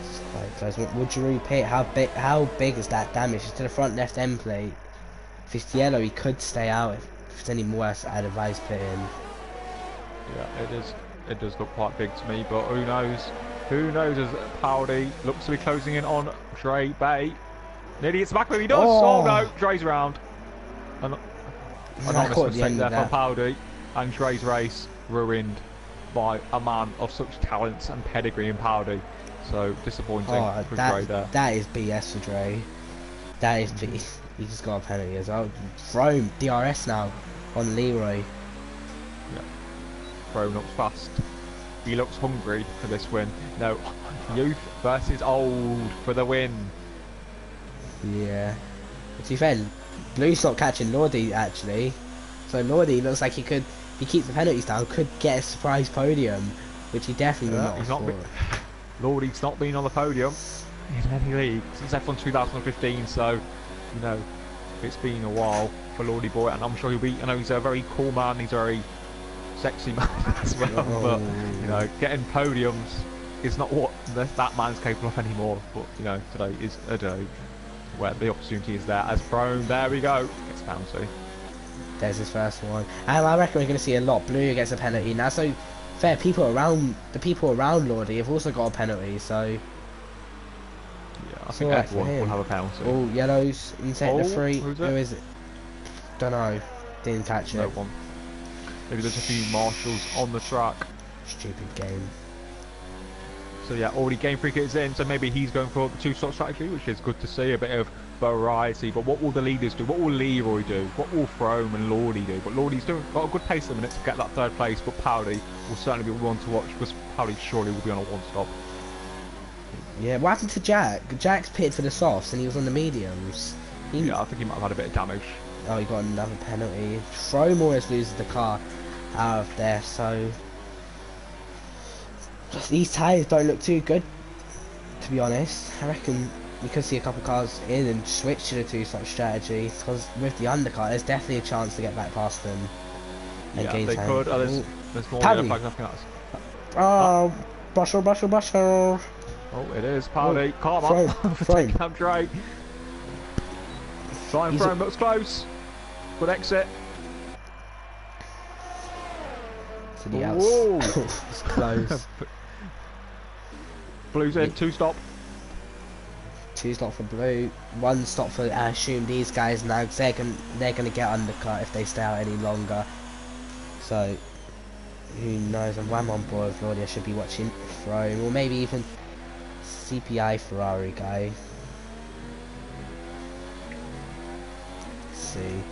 Speaker 1: It's quite close. Would Giroud pit? How big is that damage? It's to the front left end plate. If it's yellow, he could stay out. If it's any worse, I'd advise pitting.
Speaker 2: Yeah, it is. It does look quite big to me, but who knows? Who knows as Powdy looks to be closing in on Trey Bay. Nearly gets back, but he does. Oh no, Trey's round. Anonymous mistake there for Powdy, and Trey's race ruined by a man of such talents and pedigree in Powdy. So disappointing for Trey there.
Speaker 1: That is BS for Trey. That is BS. He just got a penalty as well. Throne DRS now on Leroy.
Speaker 2: Yeah. Throne looks fast. He looks hungry for this win. No, youth versus old for the win.
Speaker 1: Yeah. To be fair, Blue's not catching Lordy actually. So Lordy looks like he could, if he keeps the penalties down, could get a surprise podium, which he definitely will not.
Speaker 2: He's not Lordy's not been on the podium in any league since F1 2015. So, you know, it's been a while for Lordy boy, and I'm sure he'll be. I know he's a very cool man. He's a very sexy man as well. But you know, getting podiums is not what that man's capable of anymore. But you know, today is a day where the opportunity is there. As Prone, there we go. It's bouncy.
Speaker 1: There's his first one, and I reckon we're going to see a lot. Blue gets a penalty now. So fair, the people around Lordy have also got a penalty. So
Speaker 2: yeah, I think everyone will have a penalty.
Speaker 1: Oh, yellows in sector 3. Who is it? Don't know. Didn't catch it.
Speaker 2: No one. Maybe there's a few marshals on the track.
Speaker 1: Stupid game.
Speaker 2: So yeah, already Game Freak is in, so maybe he's going for the 2-slot strategy, which is good to see, a bit of variety. But what will the leaders do? What will Leroy do? What will Throne and Lordy do? But Lordy's got a good pace at the minute to get that 3rd place, but Powdy will certainly be one to watch because Powdy surely will be on a 1-stop.
Speaker 1: Yeah, what happened to Jack? Jack's pitted for the softs and he was on the mediums.
Speaker 2: Yeah, I think he might have had a bit of damage.
Speaker 1: Oh, he got another penalty. Throne always loses the car out of there, so just these tyres don't look too good, to be honest. I reckon we could see a couple cars in and switch to the 2-slot strategy, because with the undercar there's definitely a chance to get back past them and
Speaker 2: yeah,
Speaker 1: gain
Speaker 2: they
Speaker 1: time.
Speaker 2: Could. Oh, there's more yellow flags, nothing else.
Speaker 1: Oh, Brusher.
Speaker 2: Oh, it is Powdy. Come on,
Speaker 1: Frame.
Speaker 2: Cab Drake. Flying Throne looks close. Good exit.
Speaker 1: To the outs. It's close.
Speaker 2: Blue's in, 2-stop.
Speaker 1: 2-stop for Blue, 1 stop for, I assume, these guys now, because they're gonna get undercut if they stay out any longer. So, who knows? I'm on board with Lordy. I should be watching Throne, or maybe even CPI Ferrari guy. Let's see.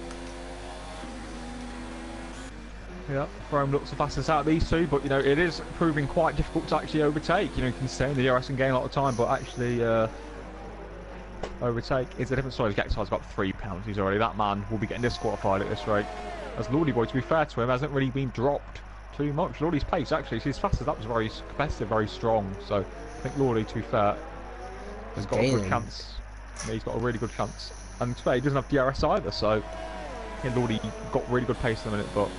Speaker 2: Yeah, Throne looks the fastest out of these 2, but you know it is proving quite difficult to actually overtake. You know, you can stay in the DRS and gain a lot of time, but actually overtake is a different story. Jack's got 3 penalties already. That man will be getting disqualified at this rate. As Lordy boy, to be fair to him, hasn't really been dropped too much. Lordy's pace actually, his fastest, that was very competitive, very strong. So I think Lordy, to be fair, has got a good chance. Yeah, he's got a really good chance. And to be fair, he doesn't have DRS either, so yeah, Lordy got really good pace in a minute, but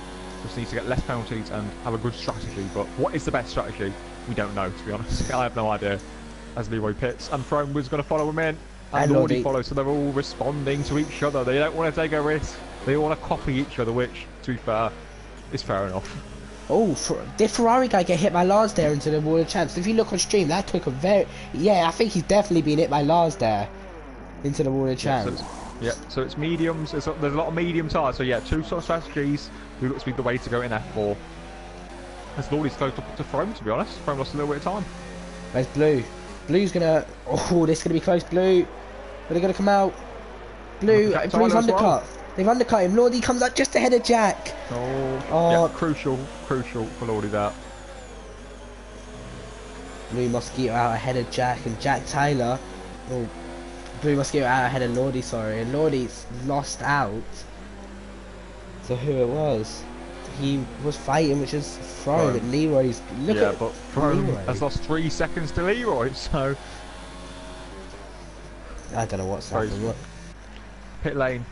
Speaker 2: just needs to get less penalties and have a good strategy. But what is the best strategy? We don't know, to be honest. I have no idea. As Leroy pits, and Throne was going to follow him in, and Lordy follows, so they're all responding to each other. They don't want to take a risk. They all want to copy each other, which, to be fair, is fair enough.
Speaker 1: Oh, did Ferrari guy get hit by Lars there into the wall of champs? If you look on stream, that took a very... Yeah, I think he's definitely been hit by Lars there into the wall of champs.
Speaker 2: So it's mediums. There's a lot of medium tyres. So yeah, two sort of strategies. Who looks to be the way to go in F4. As Lordy's close to Throne, to be honest. Throne lost a little bit of time.
Speaker 1: Where's Blue? Blue's gonna... Oh, this is gonna be close, Blue. Are they gonna come out? Blue, Blue's undercut. Well. They've undercut him. Lordy comes out just ahead of Jack.
Speaker 2: Oh. Yeah, crucial for Lordy there.
Speaker 1: Blue Mosquito out ahead of Jack, and Jack Taylor. Oh, Blue Mosquito out ahead of Lordy, sorry. And Lordy's lost out to who it was. He was fighting, which is Throne, but Leroy's...
Speaker 2: But Throne has lost 3 seconds to Leroy, so...
Speaker 1: I don't know what's happening.
Speaker 2: Pit lane.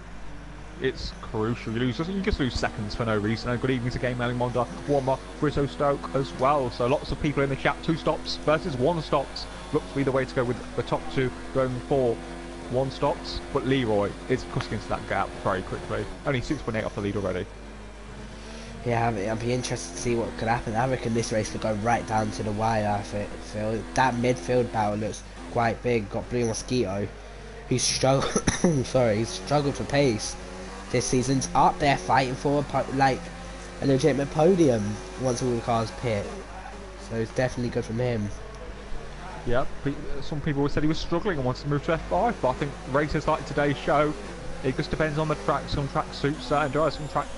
Speaker 2: It's crucial. You just lose seconds for no reason. Good evening to Game Mailing Monda, Warmer, Brito Stoke as well. So lots of people in the chat. 2 stops versus 1 stops. Looks to be the way to go with the top 2 going for 1 stops. But Leroy is cutting into that gap very quickly. Only 6.8 off the lead already.
Speaker 1: Yeah, I'd be interested to see what could happen. I reckon this race could go right down to the wire. I feel that midfield battle looks quite big. Got Blue Mosquito, who's struggled. he's struggled for pace this season's up there fighting for a legitimate podium once all the cars pit, so it's definitely good from him.
Speaker 2: Yeah, some people said he was struggling and wanted to move to F5, but I think races like today's show, it just depends on the track. Some tracks suit certain drivers, some tracks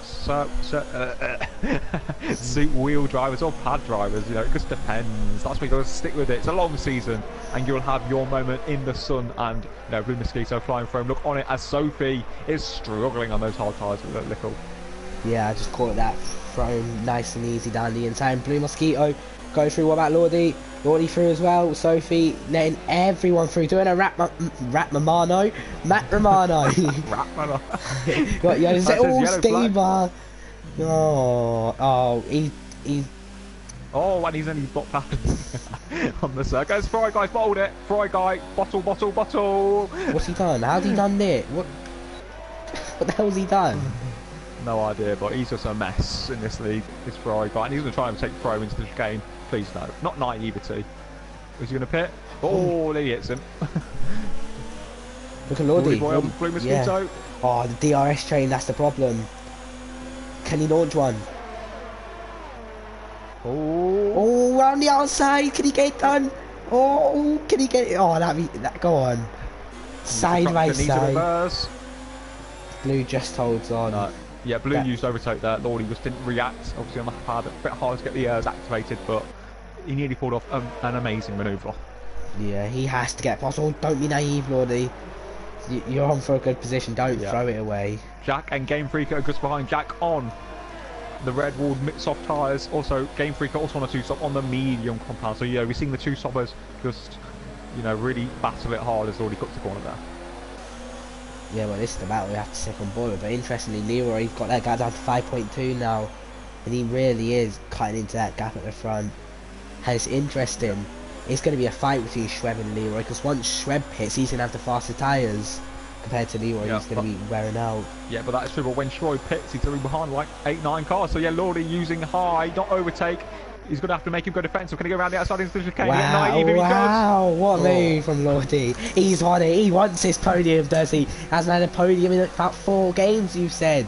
Speaker 2: suit wheel drivers or pad drivers, you know, it just depends. That's why you got to stick with it. It's a long season and you'll have your moment in the sun, and you know, Blue Mosquito flying Throne. Look on it as Sophie is struggling on those hard tyres with that Lickle.
Speaker 1: Yeah, I just caught that Throne nice and easy down the inside. Blue Mosquito go through. What about Lordy? Lordy through as well. Sophie letting everyone through, doing a Matt Romano.
Speaker 2: Rat Romano.
Speaker 1: Steamer. He.
Speaker 2: Oh, and he's only blocked back on the circuit. Fry Guy's bottled it. Fry Guy, bottle.
Speaker 1: What's he done? How's he done it? What the hell's he done?
Speaker 2: No idea, but he's just a mess in this league, this Fry Guy. And he's going to try and take Fro into the game. Please no. Not naivety. Is he going to pit? Oh, there he hits him.
Speaker 1: Look at Lordy.
Speaker 2: Blue Mosquito.
Speaker 1: Yeah. Oh, the DRS train, that's the problem. Can he launch one? Oh, around the outside. Can he get it done? Oh, can he get it? Oh, that go on. Side by side. Blue just holds on.
Speaker 2: No. Yeah, Blue used overtake there. Lordy just didn't react. Obviously on the pad, a bit hard to get the airs activated, but he nearly pulled off an amazing manoeuvre.
Speaker 1: Yeah, he has to get past. Oh, don't be naive, Lordy. You're on for a good position. Don't throw it away.
Speaker 2: Jack and Game Freak are just behind Jack on the red wall soft tyres. Also, Game Freak also on a 2-stop on the medium compound. So, yeah, we're seeing the 2 stoppers just, you know, really battle it hard as Lordy cuts the corner there.
Speaker 1: Yeah, well, this is the battle we have to stick on board with. But interestingly, Leroy got that gap down to 5.2 now. And he really is cutting into that gap at the front. And it's interesting. It's going to be a fight between Schweb and Leroy, because once Schweb pits, he's going to have the faster tyres compared to Leroy. He's going to be wearing out. Yeah,
Speaker 2: but that's true. But when Schweb pits, he's going to be behind like 8-9 cars. So yeah, Lordy using high, not overtake. He's going to have to make him go defensive. Can he go around the outside into the chicane?
Speaker 1: Wow, what a move from Lordy. He's won it. He wants his podium, does he? Hasn't had a podium in about 4 games, you said.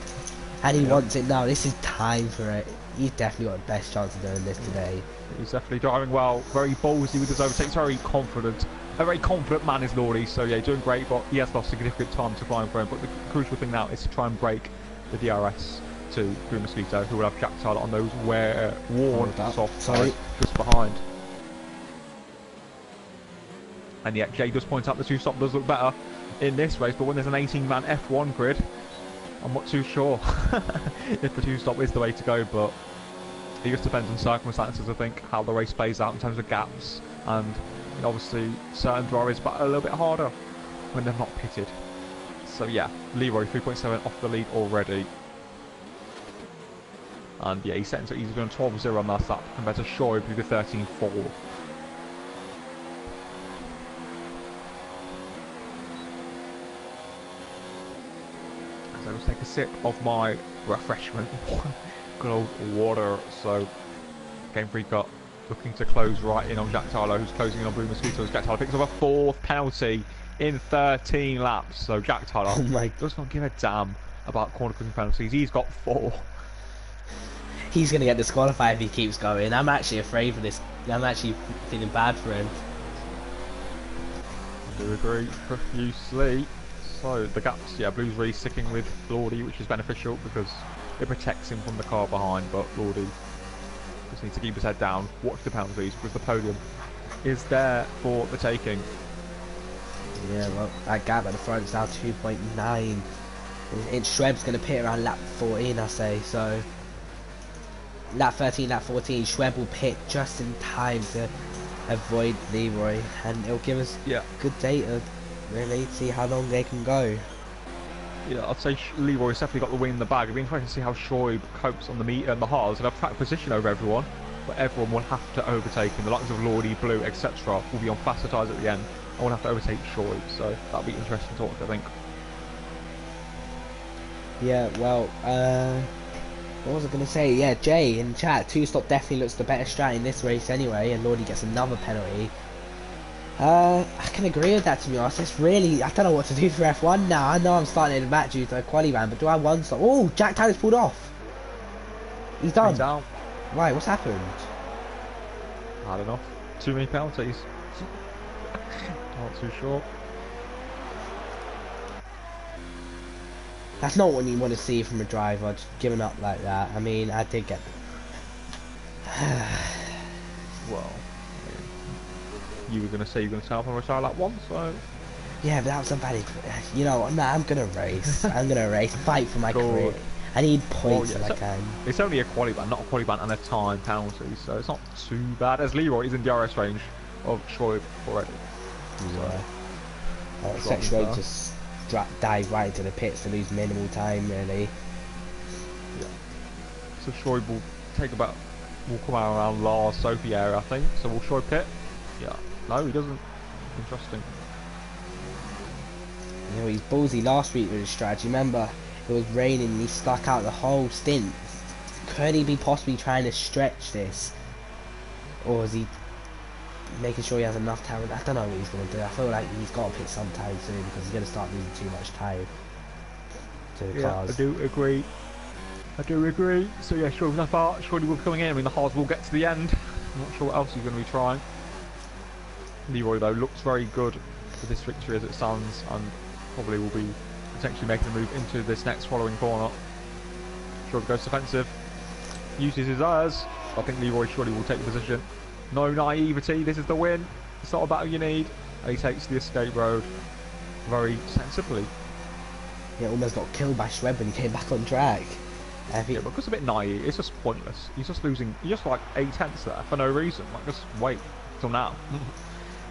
Speaker 1: And he wants it now. This is time for it. He's definitely got the best chance of doing this today.
Speaker 2: He's definitely driving well. Very ballsy with his overtakes. Very confident. A very confident man is Lordy. So yeah, doing great. But he has lost significant time to flying for him. But the crucial thing now is to try and break the DRS to Blue Mosquito, who will have Jack Tyler on those worn soft tyres just behind. And yet Jay does point out the 2-stop does look better in this race, but when there's an 18-man F1 grid, I'm not too sure if the 2-stop is the way to go, but it just depends on circumstances, I think, how the race plays out in terms of gaps, and you know, obviously certain drivers but a little bit harder when they're not pitted. So yeah, Leroy 3.7 off the lead already. And yeah, he's going 12-0 on that lap compared to Shoaib who did 13-4. So let's take a sip of my refreshment. Good old water. So Game 3 got looking to close right in on Jack Tyler, who's closing in on Blue Mosquitoes. Jack Tyler picks up a 4th penalty in 13 laps. So Jack Tyler does not give a damn about corner cooking penalties. He's got 4.
Speaker 1: He's going to get disqualified if he keeps going. I'm actually afraid for this. I'm actually feeling bad for him.
Speaker 2: I do agree profusely. So the gaps, yeah, Blue's really sticking with Lordy, which is beneficial because it protects him from the car behind, but Lordy just needs to keep his head down, watch the penalties, because the podium is there for the taking.
Speaker 1: Yeah, well, that gap at the front is now 2.9. Schweb's going to pit around lap 14, I say, so lap 13, lap 14, Schweb will pit just in time to avoid Leroy, and it'll give us good data, really, to see how long they can go.
Speaker 2: Yeah, I'd say Leroy's definitely got the win in the bag. It'd be interesting to see how Shoaib copes on the meet and the hards, and have track position over everyone, but everyone will have to overtake him. The likes of Lordy, Blue, etc. will be on faster tyres at the end, and will have to overtake Shoaib, so that'll be interesting to watch, I think.
Speaker 1: Yeah, well, what was I going to say? Yeah, Jay in chat, 2-stop definitely looks the better strat in this race anyway, and Lordy gets another penalty. I can agree with that, to be honest. It's really, I don't know what to do for F1 now. I know I'm starting in the match due to a quali ban, but do I one stop? Oh, Jack Tyler's pulled off. He's done.
Speaker 2: He's down.
Speaker 1: Right, what's happened?
Speaker 2: I don't know. Too many penalties. Not too sure.
Speaker 1: That's not what you want to see from a driver, just giving up like that. I mean, I did get...
Speaker 2: Well, you were going to say you're going to turn up and retire lap 1, so...
Speaker 1: Yeah, but that was a bad... You know, no, I'm going to race. I'm going to race, fight for my career. I need points if I can.
Speaker 2: It's only a quali ban, not a quali ban and a time penalty, so it's not too bad. As Leroy is in DRS range of Shoaib already.
Speaker 1: Yeah. Shoaib just dive right into the pits to lose minimal time, really.
Speaker 2: Yeah. So Shoaib will come out around Lars Sophie area, I think. So will Shoaib pit? Yeah. No, he doesn't. Interesting.
Speaker 1: You know, he's ballsy last week with his strategy. Remember, it was raining and he stuck out the whole stint. Could he be possibly trying to stretch this? Or is he making sure he has enough time? I don't know what he's going to do. I feel like he's got to pit sometime soon because he's going to start losing too much time to the cars.
Speaker 2: I do agree. So yeah, sure, enough art. Surely will be coming in. I mean, the hards will get to the end. I'm not sure what else he's going to be trying. Leroy, though, looks very good for this victory as it stands, and probably will be potentially making a move into this next following corner. Surely goes defensive. Uses his eyes. I think Leroy surely will take the position. No naivety, this is the win. It's not a battle you need. And he takes the escape road very sensibly.
Speaker 1: He almost got killed by Schweb when he came back on track.
Speaker 2: Yeah, but it's a bit naive. It's just pointless. He's just losing. He's just like 8 tenths there for no reason. Like, just wait till now.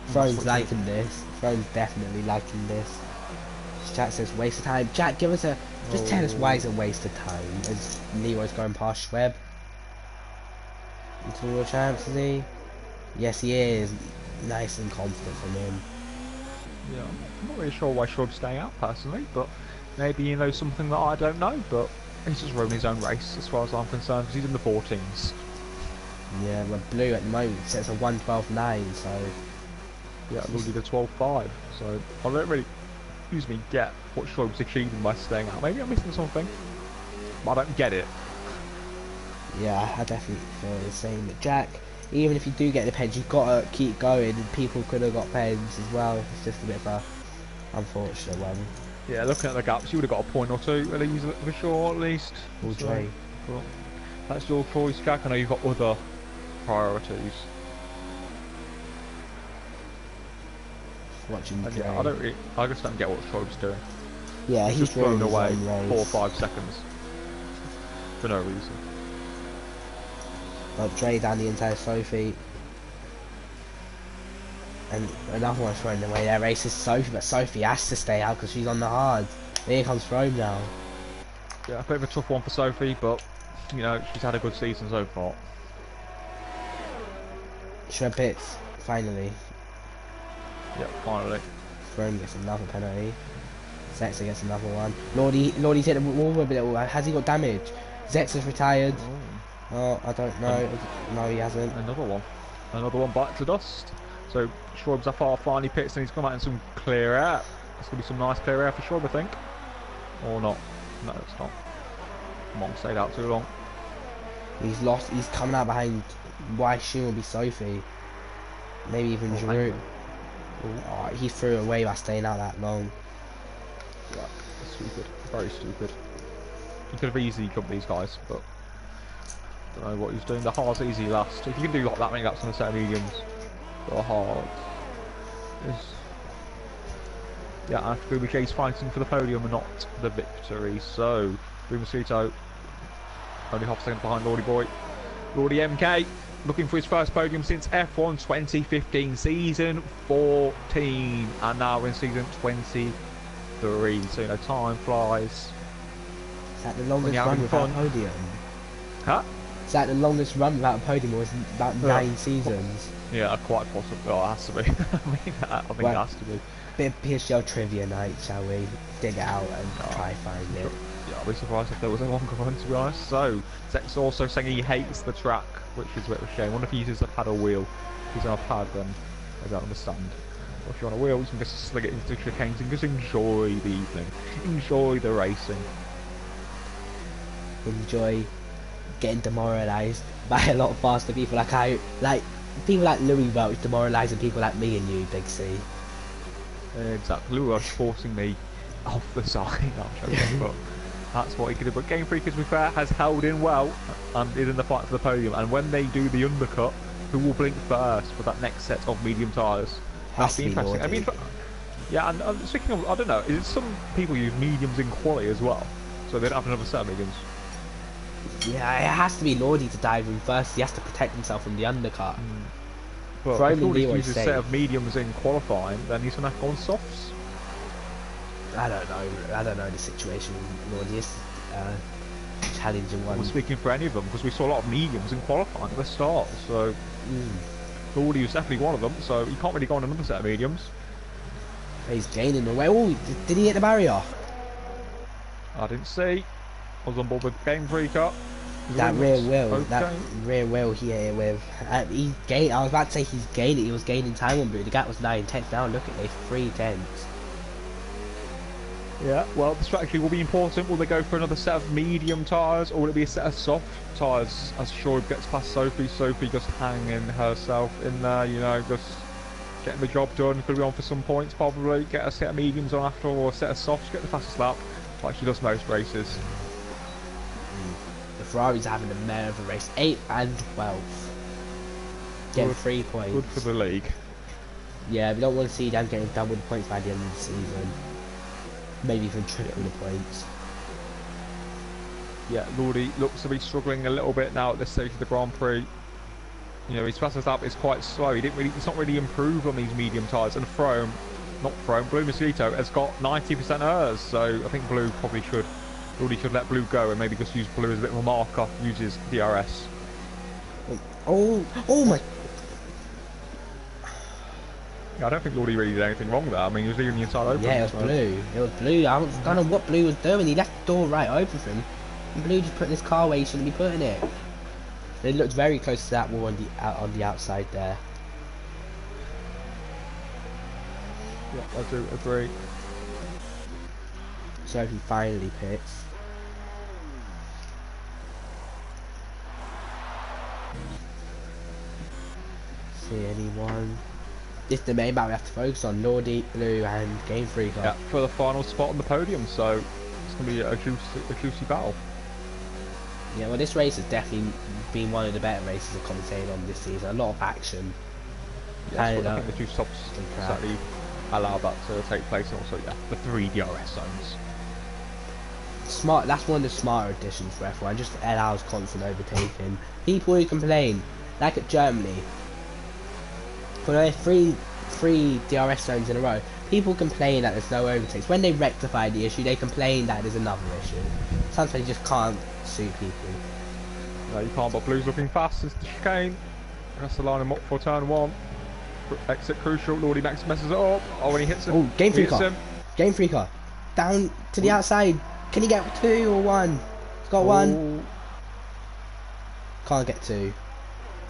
Speaker 1: Throne's liking this. Throne's definitely liking this. Jack says waste of time. Jack, give us a... Just tell us why it's a waste of time. As Leroy's going past Schweb. Into the World Champs, is he? Yes, he is. Nice and confident from him.
Speaker 2: Yeah, I'm not really sure why Schweb's staying out personally, but maybe he knows something that I don't know, but he's just running his own race as far as I'm concerned, because he's in the 14s.
Speaker 1: Yeah, well, Blue at the moment sets a 1:12.9, so...
Speaker 2: Yeah, Lordy the 12.5, so I don't really, get what Schweb's achieving by staying out. Maybe I'm missing something, but I don't get it.
Speaker 1: Yeah, I definitely feel the same. But Jack, even if you do get the pens, you've got to keep going, and people could have got pens as well. It's just a bit of a unfortunate one.
Speaker 2: Yeah, looking at the gaps, you would have got a point or two at least, for sure, at least.
Speaker 1: Or Dre.
Speaker 2: Cool. That's your choice, Jack. I know you've got other priorities.
Speaker 1: Watching Dre.
Speaker 2: Yeah, I just don't get what Schweb's doing.
Speaker 1: Yeah, he's
Speaker 2: just thrown away 4 or 5
Speaker 1: race.
Speaker 2: seconds for no reason.
Speaker 1: Well, Dre down the entire Sophie. And another one throwing away their race is Sophie, but Sophie has to stay out because she's on the hard. Here comes Rome now.
Speaker 2: Yeah, a bit of a tough one for Sophie, but you know, she's had a good season so far.
Speaker 1: Shred Pits, finally.
Speaker 2: Yeah, finally.
Speaker 1: Throne gets another penalty. Zexa gets another one. Lordy's hit the wall with a little. Has he got damage? Zexa's retired. Oh, I don't know. No, he hasn't.
Speaker 2: Another one. Another one bites the dust. So Schwab's Zafar finally pits and he's come out in some clear air. It's going to be some nice clear air for Schwab, I think. Or not. No, it's not. Come on, stayed out too long.
Speaker 1: He's lost. He's coming out behind. Why should will be Sophie? Maybe even Giroud. Oh, he threw away by staying out that long.
Speaker 2: Yeah, stupid. Very stupid. He could have easily got these guys, but don't know what he's doing. The hard's easy last. If you can do like that many laps on the set of mediums, the hard is. Yeah, after Chase fighting for the podium and not the victory. So, Mosquito only half a second behind Lordy Boy. Lordy MK looking for his first podium since F1 2015, season 14, and now we're in season 23. So you know, time flies.
Speaker 1: Is that the longest run without a podium?
Speaker 2: Huh?
Speaker 1: Is that the longest run without a podium, or is it about 9 seasons?
Speaker 2: Yeah, quite possibly. Oh, it has to be. I think it has to be.
Speaker 1: Bit of PSGL trivia night, shall we? Dig it out and try find it.
Speaker 2: Yeah, I'll be surprised if there was a longer run, to be honest. So, Zex also saying he hates the track, which is a bit of a shame. I wonder if he uses a paddle wheel. If he's on a pad, then I don't understand. Or if you're on a wheel, you can just sling it into chicanes and just enjoy the evening. Enjoy the racing.
Speaker 1: Enjoy getting demoralised by a lot faster people like people like Louis Welch demoralising people like me and you, Big C.
Speaker 2: Exactly. Louis Welch forcing me off the side. I'm joking, but that's what he could do. But Game Freak, to be fair, has held in well and is in the fight for the podium. And when they do the undercut, who will blink first for that next set of medium tyres? That's interesting. I mean, yeah, and speaking of, I don't know, is some people use mediums in quali as well, so they don't have another set of mediums?
Speaker 1: Yeah, it has to be Lordy to dive in first. He has to protect himself from the undercut.
Speaker 2: But if Lordy uses a set of mediums in qualifying, then he's going to have to go on softs.
Speaker 1: I don't know the situation with Lordy. It's challenging one.
Speaker 2: We're speaking for any of them, because we saw a lot of mediums in qualifying at the start, so Lordy was definitely one of them, so he can't really go on another set of mediums.
Speaker 1: He's gaining away. Oh, did he hit the barrier?
Speaker 2: I didn't see. I was on board with Game Freaker.
Speaker 1: That rear wheel he hit it with. He gained. I was about to say he's gaining. He was gaining time on Blue. The gap was 9/10. Now look at this, 3/10.
Speaker 2: Yeah, well, the strategy will be important. Will they go for another set of medium tyres, or will it be a set of soft tyres as Shoaib gets past Sophie? Sophie just hanging herself in there, you know, just getting the job done. Could be on for some points, probably. Get a set of mediums on after, or a set of softs, get the fastest lap, like she does most races.
Speaker 1: The Ferrari's having a mare of a race. 8th and 12th. Getting 3 points.
Speaker 2: Good for the league.
Speaker 1: Yeah, we don't want to see them getting double the points by the end of the season. Maybe even triple the points.
Speaker 2: Yeah, Lordy looks to be struggling a little bit now at this stage of the Grand Prix. You know, his fastest lap is quite slow. He's not really improved on these medium tyres. And Blue Mosquito has got 90% hers. So I think Blue probably should. Lordy should let Blue go and maybe just use Blue as a bit of a marker. Use his DRS.
Speaker 1: Oh my.
Speaker 2: I don't think Lordy really did anything wrong there. I mean, he was leaving the inside open.
Speaker 1: Yeah, it was Blue. It was Blue. I don't know what Blue was doing. He left the door right open for him. And Blue just putting his car where he shouldn't be putting it. It looked very close to that wall on the outside there.
Speaker 2: Yeah, I do agree.
Speaker 1: So he finally pits. See anyone? This is the main battle we have to focus on. Lordy, Blue and Game Freaker.
Speaker 2: Yeah, for the final spot on the podium, so it's going to be a juicy battle.
Speaker 1: Yeah, well, this race has definitely been one of the better races I've commentated on this season. A lot of action.
Speaker 2: Yes, I think the 2 stops exactly allow that to take place, and also, yeah, the 3 DRS zones.
Speaker 1: Smart. That's one of the smarter additions for F1. Just allows constant overtaking. People who complain, like at Germany, for those three DRS zones in a row, people complain that there's no overtakes. When they rectify the issue, they complain that there's another issue. Sometimes you just can't sue people.
Speaker 2: No, you can't, but Blue's looking fast. It's the chicane. Has to line him up for turn 1. Exit crucial. Lordy Max messes it up. Oh, when he hits him.
Speaker 1: Oh, game freaker. Game freaker. Down to the outside. Can he get 2 or 1? He's got 1. Can't get 2.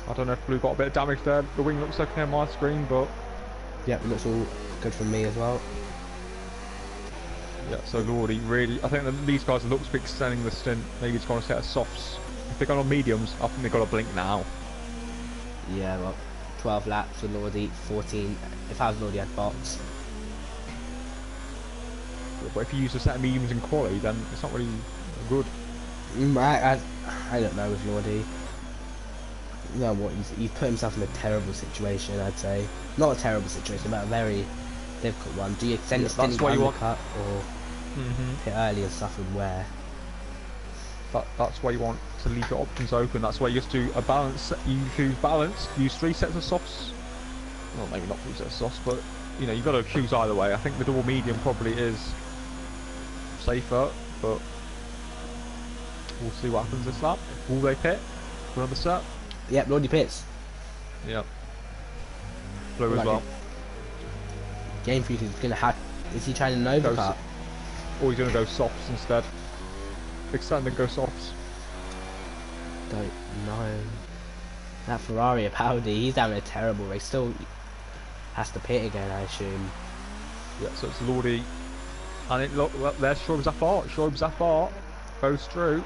Speaker 2: I don't know if Blue got a bit of damage there. The wing looks okay on my screen, but...
Speaker 1: Yep, it looks all good from me as well.
Speaker 2: Yeah, so Lordy really... I think that these guys look to be extending the stint. Maybe he's going to set of softs. If they're going on mediums, I think they've got to blink now.
Speaker 1: Yeah, well, 12 laps for Lordy, 14. If I was Lordy, I'd box.
Speaker 2: But if you use a set of mediums in quali, then it's not really good.
Speaker 1: I don't know with Lordy. You know what, he's put himself in a terrible situation, I'd say. Not a terrible situation, but a very difficult one. Do you extend the stint and undercut, or hit early and suffer wear?
Speaker 2: That's why you want to leave your options open. That's why you just do a balance. You choose balance, use 3 sets of softs. Well, maybe not 3 sets of softs, but you know, you've got to choose either way. I think the double medium probably is safer, but we'll see what happens this lap. Will they pit for another set?
Speaker 1: Yep, Lordy pits.
Speaker 2: Yep. Blue as well.
Speaker 1: Game Freak is gonna have. Is he trying to overcut?
Speaker 2: Or he's gonna go softs instead. Extend and go softs.
Speaker 1: Don't know. That Ferrari of Audi, he's having a terrible race. Still has to pit again, I assume.
Speaker 2: Yeah, so it's Lordy. And it look, well, there's Shoaib Zafar. Shoaib Zafar goes through.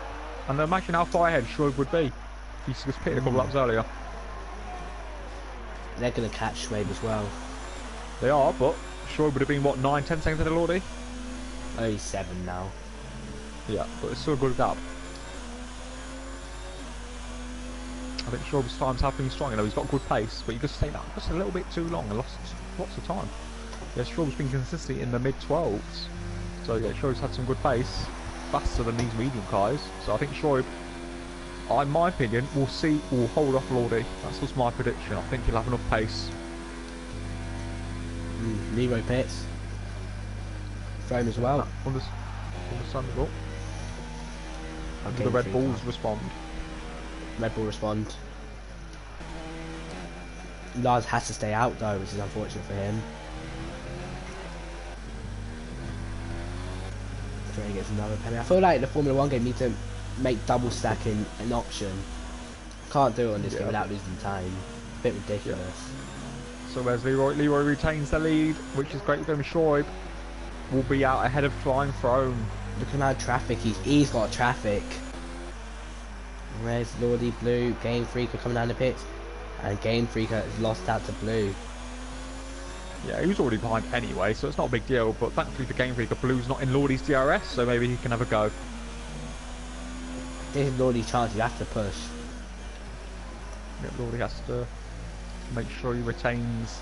Speaker 2: And imagine how far ahead Shoaib would be. He's just pitted a couple laps earlier.
Speaker 1: They're going to catch Shoaib as well.
Speaker 2: They are, but Shoaib would have been, what, 9-10 seconds ahead of Lordy?
Speaker 1: Oh, he's 7 now.
Speaker 2: Yeah, but it's still a good gap. I think Shoaib's times have been strong. You know, he's got good pace, but you just take that just a little bit too long and lost lots of time. Yeah, Shoaib's been consistent in the mid-12s. So yeah, Shoaib's had some good pace, faster than these medium guys. So I think Shoaib, in my opinion, will hold off Lordy. That's just my prediction. I think he'll have enough pace.
Speaker 1: Leroy pits. Frame as well.
Speaker 2: Understandable.
Speaker 1: Okay,
Speaker 2: the Red Bulls respond.
Speaker 1: Red Bull respond. Lars has to stay out though, which is unfortunate for him. He gets another penalty. I feel like the Formula 1 game needs to make double stacking an option. Can't do it on this game without losing time. Bit ridiculous.
Speaker 2: Yeah. So where's Leroy? Leroy retains the lead, which is great for him. Shoaib will be out ahead of Flying Throne.
Speaker 1: Look at how traffic he's got traffic. Where's Lordy? Blue? Game Freaker coming down the pits, and Game Freaker is lost out to Blue.
Speaker 2: Yeah, he was already behind anyway, so it's not a big deal, but thankfully for Game Freaker, Blue's not in Lordy's DRS, so maybe he can have a go.
Speaker 1: This is Lordy's chance, you have to push.
Speaker 2: Yeah, Lordy has to make sure he retains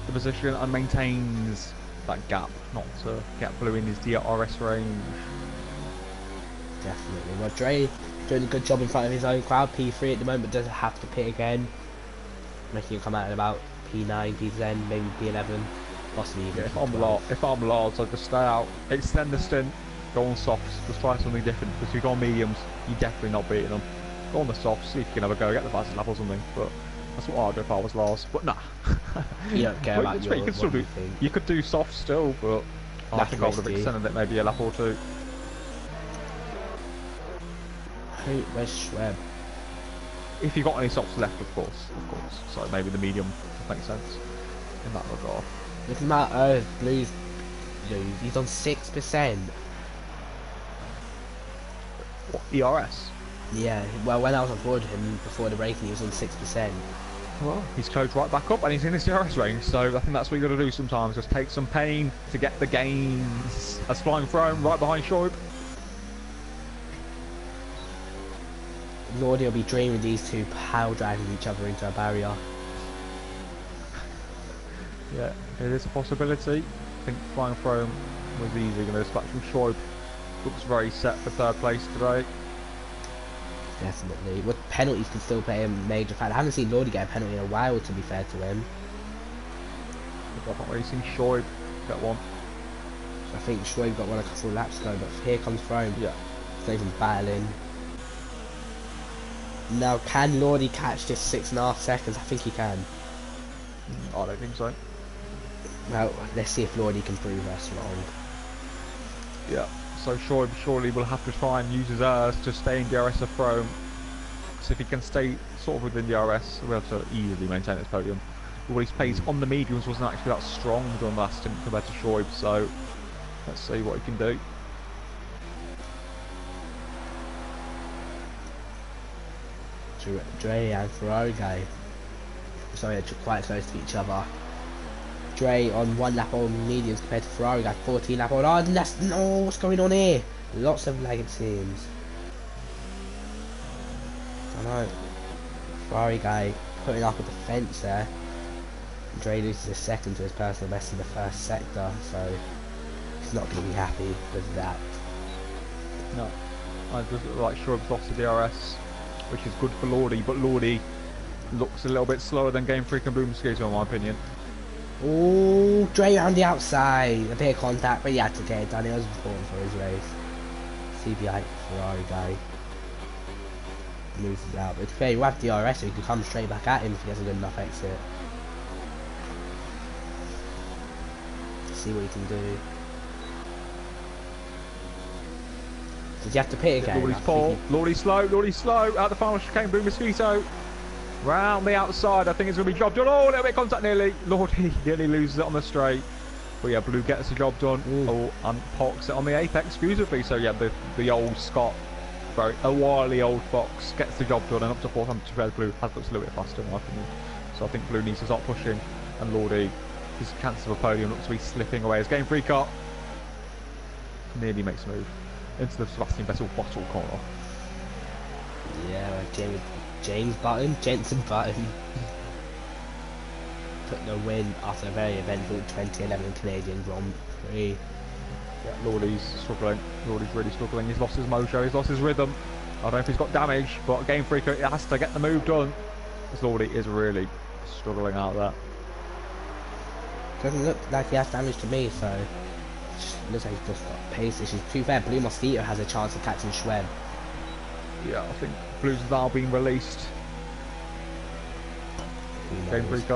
Speaker 2: the position and maintains that gap, not to get Blue in his DRS range.
Speaker 1: Definitely. Well, Dre doing a good job in front of his own crowd, P3 at the moment, doesn't have to pit again. Making him come out at about P9, P10, maybe P11, possibly even.
Speaker 2: Yeah, if I'm Lars, I'd just stay out, extend the stint, go on softs, just try something different. Because if you go on mediums, you're definitely not beating them. Go on the softs, see if you can have a go, get the fastest lap or something. But that's what I'd do if I was Lars. But nah.
Speaker 1: You don't care about your,
Speaker 2: you can still do. You could do softs still, but I think I would have extended it maybe a lap or two.
Speaker 1: Where's Schweb?
Speaker 2: If you got any softs left, of course. So maybe the medium makes sense in that regard.
Speaker 1: Look at that Blue's lose. He's on 6%.
Speaker 2: What, ERS?
Speaker 1: Yeah, well, when I was on board with him before the break, he was on 6%.
Speaker 2: Well, he's closed right back up and he's in his DRS range, so I think that's what you got to do sometimes. Just take some pain to get the gains. As Flying Throne right behind Shoaib.
Speaker 1: Lordy will be dreaming these two power driving each other into a barrier.
Speaker 2: Yeah, it is a possibility. I think Flying Throne was easy going to dispatch from Shoaib. Looks very set for third place today.
Speaker 1: Definitely. What penalties can still play a major factor. I haven't seen Lordy get a penalty in a while, to be fair to him.
Speaker 2: I haven't really seen Shoaib get one.
Speaker 1: I think Shoaib got one a couple of laps ago, but here comes Throne.
Speaker 2: Yeah.
Speaker 1: He's not even battling. Now, can Lordy catch this 6.5 seconds? I think he can.
Speaker 2: I don't think so.
Speaker 1: Well, let's see if Lordy can prove us wrong.
Speaker 2: Yeah, so surely we'll have to try and use his airs to stay in DRS of throne. So if he can stay sort of within DRS, we'll be able to easily maintain this podium. But his pace on the mediums wasn't actually that strong during last stint compared to Shoaib, so let's see what he can do.
Speaker 1: Dre and Ferrari guy. Sorry, they're quite close to each other. Dre on 1 lap on mediums compared to Ferrari guy 14 lap on. Oh, that's no. What's going on here? Lots of lag it seems. I know. Ferrari guy putting up a defence there. Dre loses a second to his personal best in the first sector, so he's not going to be happy with that.
Speaker 2: No, I just look like Shoaib's lost the DRS, which is good for Lordy, but Lordy looks a little bit slower than Game Freak and Blue Mosquito in my opinion.
Speaker 1: Oh, Dre on the outside. A bit of contact, but he had to get it done. It was important for his race. CBI Ferrari guy moves it out. But fair, you have DRS, so you can come straight back at him if he has a good enough exit. See what he can do. Did you have to pit again?
Speaker 2: Lordy's pole. Lordy's slow. Out the final chicane, Blue Mosquito. Round the outside, I think it's going to be job done. Oh, a little bit of contact nearly. Lordy nearly loses it on the straight. But yeah, Blue gets the job done. Oh, and parks it on the apex, exclusively. So yeah, the old Scott, a wily old fox, gets the job done. And up to 4th, and Blue has looked a little bit faster in my opinion. So I think Blue needs to start pushing. And Lordy, his chance of a podium looks to be slipping away as Game Freak car nearly makes a move into the Sebastian Vettel bottle corner.
Speaker 1: Yeah, Jensen Button took the win after a very eventful 2011 Canadian Grand Prix.
Speaker 2: Yeah, Lordy's struggling. Lordy's really struggling. He's lost his mojo. He's lost his rhythm. I don't know if he's got damage, but Game Freak has to get the move done. Because Lordy is really struggling out there.
Speaker 1: Doesn't look like he has damage to me, so it looks like he's just got pace issues. To be fair, Blue Mosquito has a chance of catching Schweb.
Speaker 2: Yeah, I think Blue's now being released. Game Freak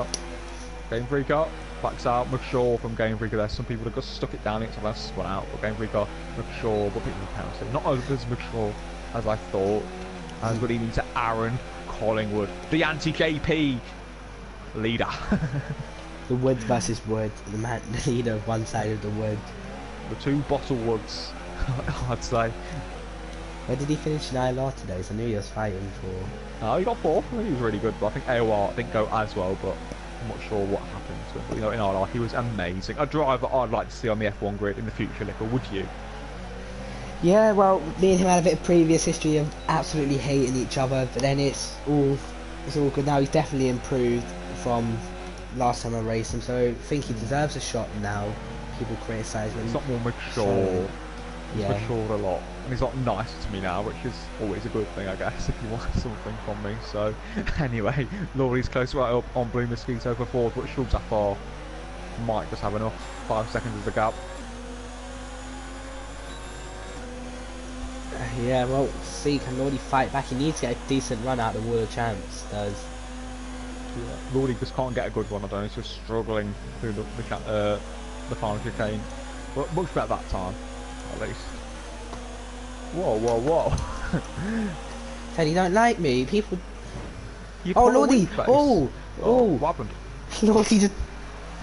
Speaker 2: up. Backs out. McShaw from Game Freak. There's some people that just stuck it down. It's a spun out. But Game Freak up. McShaw, but people penalty. Not as McShaw as I thought. As good evening to Aaron Collingwood, the anti-JP leader.
Speaker 1: The Wood versus Wood. The leader of one side of the Wood.
Speaker 2: The two Bottle Woods, I'd say.
Speaker 1: Where did he finish in ILR today? So I knew he was fighting for.
Speaker 2: He got 4th. I think he was really good, but I think AOR didn't go as well. But I'm not sure what happened to him. But, you know, in ILR he was amazing. A driver I'd like to see on the F1 grid in the future, Licker. Would you?
Speaker 1: Yeah, well, me and him had a bit of previous history of absolutely hating each other, but then it's all good now. He's definitely improved from last time I raced him, so I think he deserves a shot now. People criticise him.
Speaker 2: He's not more mature. So, he's matured a lot, and he's not nice to me now, which is always a good thing, I guess, if you want something from me. So, anyway, Laurie's close right up on Blue Mosquito for 4th, but Schultz Afar might just have enough. 5 seconds is the gap.
Speaker 1: Yeah, well, see, can Lordy fight back? He needs to get a decent run out of the World Champs, does.
Speaker 2: Yeah. Lordy just can't get a good one, I don't know, he's just struggling through the final chicane. But much better that time, at least. Whoa.
Speaker 1: Teddy don't like me, people...
Speaker 2: You
Speaker 1: oh, Lordy! Oh!
Speaker 2: What happened?
Speaker 1: Lordy just...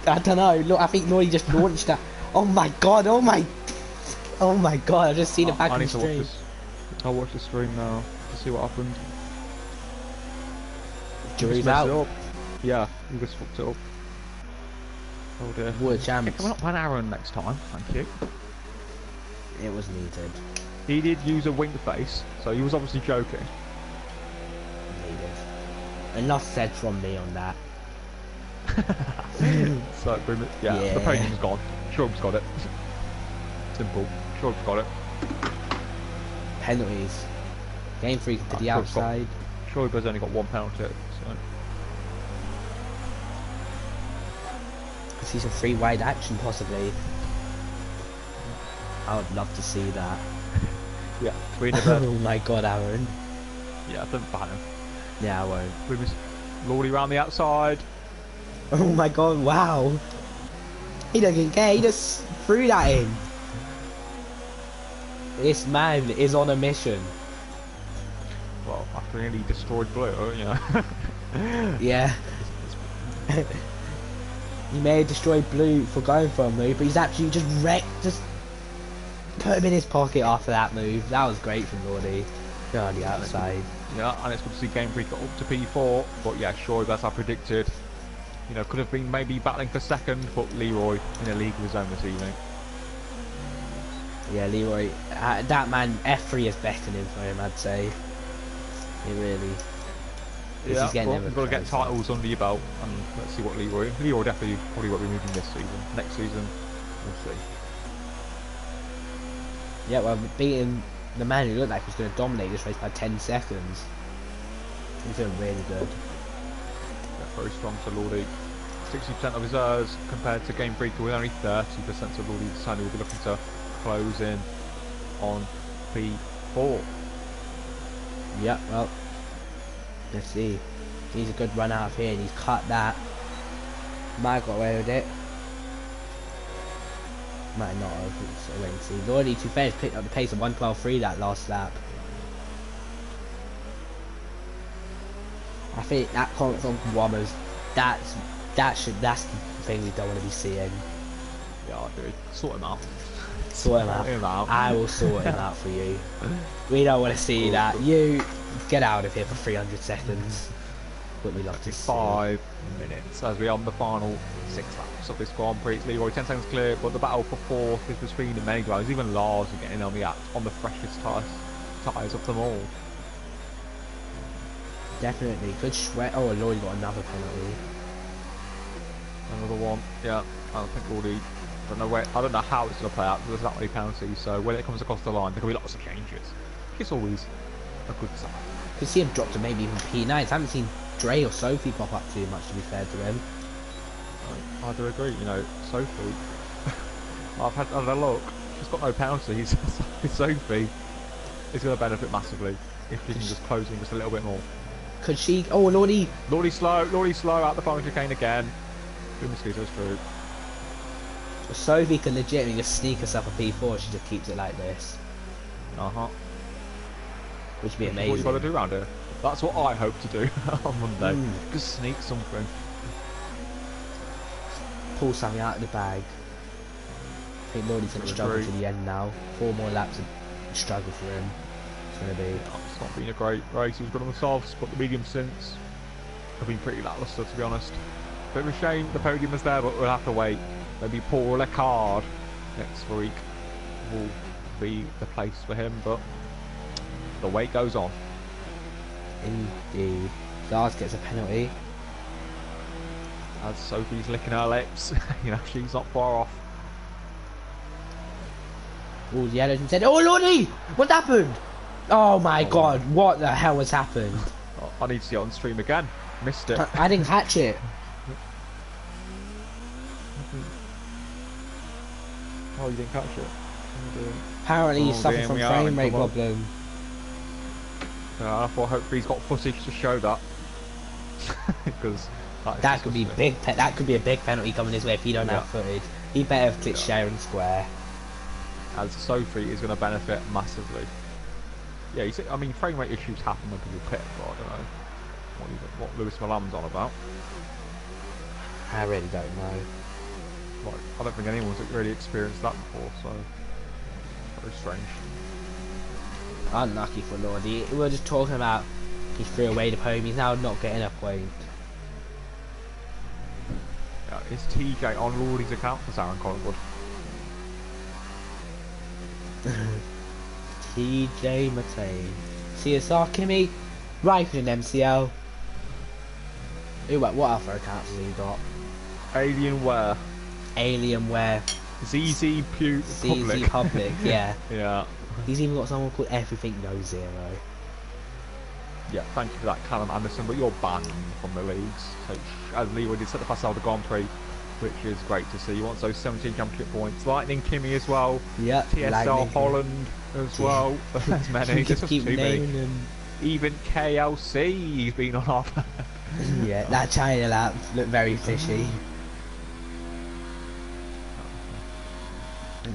Speaker 1: I don't know, look, I think Lordy just launched that. Oh my god, oh my god, I've just seen it back on the stream.
Speaker 2: I'll watch the stream now to see what happened.
Speaker 1: Jury's out.
Speaker 2: Yeah, you just fucked it up. Oh dear.
Speaker 1: World Champs.
Speaker 2: Coming up by Aaron next time, thank you.
Speaker 1: It was needed.
Speaker 2: He did use a wink face, so he was obviously joking.
Speaker 1: Needed. Enough said from me on that.
Speaker 2: So, yeah, the podium's gone. Schwab's got it. Simple. Schwab's got it.
Speaker 1: Penalties. Game Freak to the outside.
Speaker 2: Schwab has only got 1 penalty, so.
Speaker 1: I see some free wide action possibly. I would love to see that.
Speaker 2: Yeah,
Speaker 1: oh my god, Aaron.
Speaker 2: Yeah, don't ban him.
Speaker 1: Yeah, I won't.
Speaker 2: With Lordy round the outside.
Speaker 1: Oh my god, wow. He doesn't care, he just threw that in. This man is on a mission.
Speaker 2: Well, after nearly destroyed Blue, you know.
Speaker 1: Yeah. He may have destroyed Blue for going for a move, but he's actually just just put him in his pocket after that move. That was great from Lordy. Go on the outside.
Speaker 2: Yeah, and it's good to see Game Freak got up to P4, but yeah, Shoaib, as I predicted, you know, could have been maybe battling for second, but Leroy in a league of his own this evening.
Speaker 1: Yeah, Leroy, that man, F3 is beckoning for him, I'd say. It really.
Speaker 2: Yeah, well, you've got to get titles under your belt, and let's see what Leroy definitely probably won't be moving this season. Next season, we'll see.
Speaker 1: Yeah, well, beating the man who looked like he was going to dominate this race by 10 seconds. He's feeling really good.
Speaker 2: Yeah, very strong to Lordy. 60% of his errors compared to Game Freak with only 30%, so Lordy decided will be looking to close in on P4.
Speaker 1: Yeah, well, let's see. He's a good run out of here, and he's cut that. Might have got away with it. Might not have. So wait and see. Lordy, to be fair, has picked up the pace of 1:12.3 that last lap. I think that comment from Wommers, that's the thing we don't want to be seeing.
Speaker 2: Yeah, I do. Sort him out.
Speaker 1: Sort him out. I will sort him out for you. We don't want to see that. You get out of here for 300 seconds. What we love to see.
Speaker 2: 5 minutes as we are on the final 6 laps of this Grand Prix. It's Leroy 10 seconds clear, but the battle for fourth is between the many drivers. Even Lars is getting on the freshest tyres of them all.
Speaker 1: Definitely. Good sweat. Oh, Lloyd got another penalty.
Speaker 2: Another one. Yeah, I think already. I don't know how it's going to play out because there's that many penalties. So when it comes across the line, there can be lots of changes. It's always a good sign.
Speaker 1: Could see him drop to maybe even P9s. I haven't seen Dre or Sophie pop up too much, to be fair to him.
Speaker 2: I do agree. You know, Sophie. I've had a look. She's got no penalties. Sophie is going to benefit massively if she can just close in just a little bit more.
Speaker 1: Could she? Oh, Lordy.
Speaker 2: Lordy slow out the final chicane again. Good mosquitoes through.
Speaker 1: Sophie can legitimately just sneak herself a P4 if she just keeps it like this. Which would be amazing.
Speaker 2: What you got to do around here? That's what I hope to do on Monday. Just sneak something.
Speaker 1: Pull something out of the bag. I think Lordy's going to struggle to the end now. 4 more laps of struggle for him. It's going to be.
Speaker 2: It's not been a great race. He's good on the softs, but the medium since have been pretty lacklustre, to be honest. Bit of a shame the podium is there, but we'll have to wait. Maybe Paul Ricard next week will be the place for him, but the wait goes on.
Speaker 1: Indeed. Lars gets a penalty.
Speaker 2: As Sophie's licking her lips, you know, she's not far off.
Speaker 1: Oh, the yellow said, "Oh, Lordy! What happened? Oh my god, what the hell has happened?"
Speaker 2: I need to see it on stream again. Missed it.
Speaker 1: I didn't catch it.
Speaker 2: Oh, you didn't catch it?
Speaker 1: Apparently he's suffering from frame rate problem.
Speaker 2: I thought hopefully he's got footage to show that. Because
Speaker 1: that could be big. That could be a big penalty coming his way if he don't have footage. He better have clicked share and square. As
Speaker 2: Sophie is going to benefit massively. Yeah, you see, I mean, frame rate issues happen when people pit, but I don't know what Lewis Milan's on about.
Speaker 1: I really don't know.
Speaker 2: Like, I don't think anyone's really experienced that before, so very strange.
Speaker 1: Unlucky for Lordy. We were just talking about he threw away the podium. He's now not getting a point.
Speaker 2: Yeah, is TJ on Lordy's account for Aaron Collingwood?
Speaker 1: TJ Matane. CSR Kimmy. Raikkonen MCL. Ooh, what other accounts has he got?
Speaker 2: Alienware.
Speaker 1: Alienware.
Speaker 2: ZZ
Speaker 1: Public, yeah.
Speaker 2: Yeah.
Speaker 1: He's even got someone called Everything No Zero.
Speaker 2: Yeah, thank you for that, Callum Anderson, but you're banned from the leagues. So, as Leroy did set the Pascal de Grand Prix, which is great to see. He wants those 17 championship points. Lightning Kimmy as well.
Speaker 1: Yeah.
Speaker 2: TSL Holland as well. There's many.
Speaker 1: Just keep naming them.
Speaker 2: Even KLC's been on our
Speaker 1: Yeah, that China lap looked very fishy.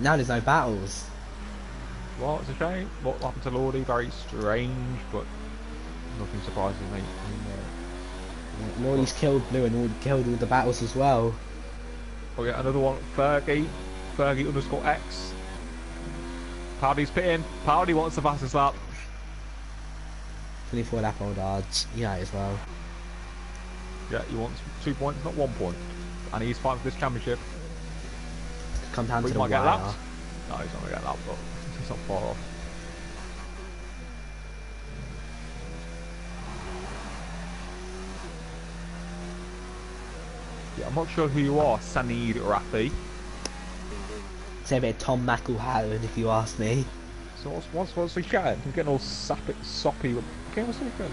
Speaker 1: Now there's no battles.
Speaker 2: Well, it's a shame. What happened to Lordy? Very strange, but nothing surprising me.
Speaker 1: Lordy's killed Blue and killed all the battles as well.
Speaker 2: Oh yeah, another one. Fergie _ X. Powdy's pitting. Powdy wants the fastest lap.
Speaker 1: 24 lap old odds. Yeah, as well.
Speaker 2: Yeah, he wants 2 points, not 1 point. And he's fighting for this championship.
Speaker 1: Come down to the
Speaker 2: might
Speaker 1: wire.
Speaker 2: get lapped. No, he's not going to get lapped, but he's not far off. Yeah, I'm not sure who you are, Sanid Rafi.
Speaker 1: Say a bit of Tom McElhatton, if you ask me.
Speaker 2: So what's he chatting? I'm getting all soppy. Okay, what's he chatting?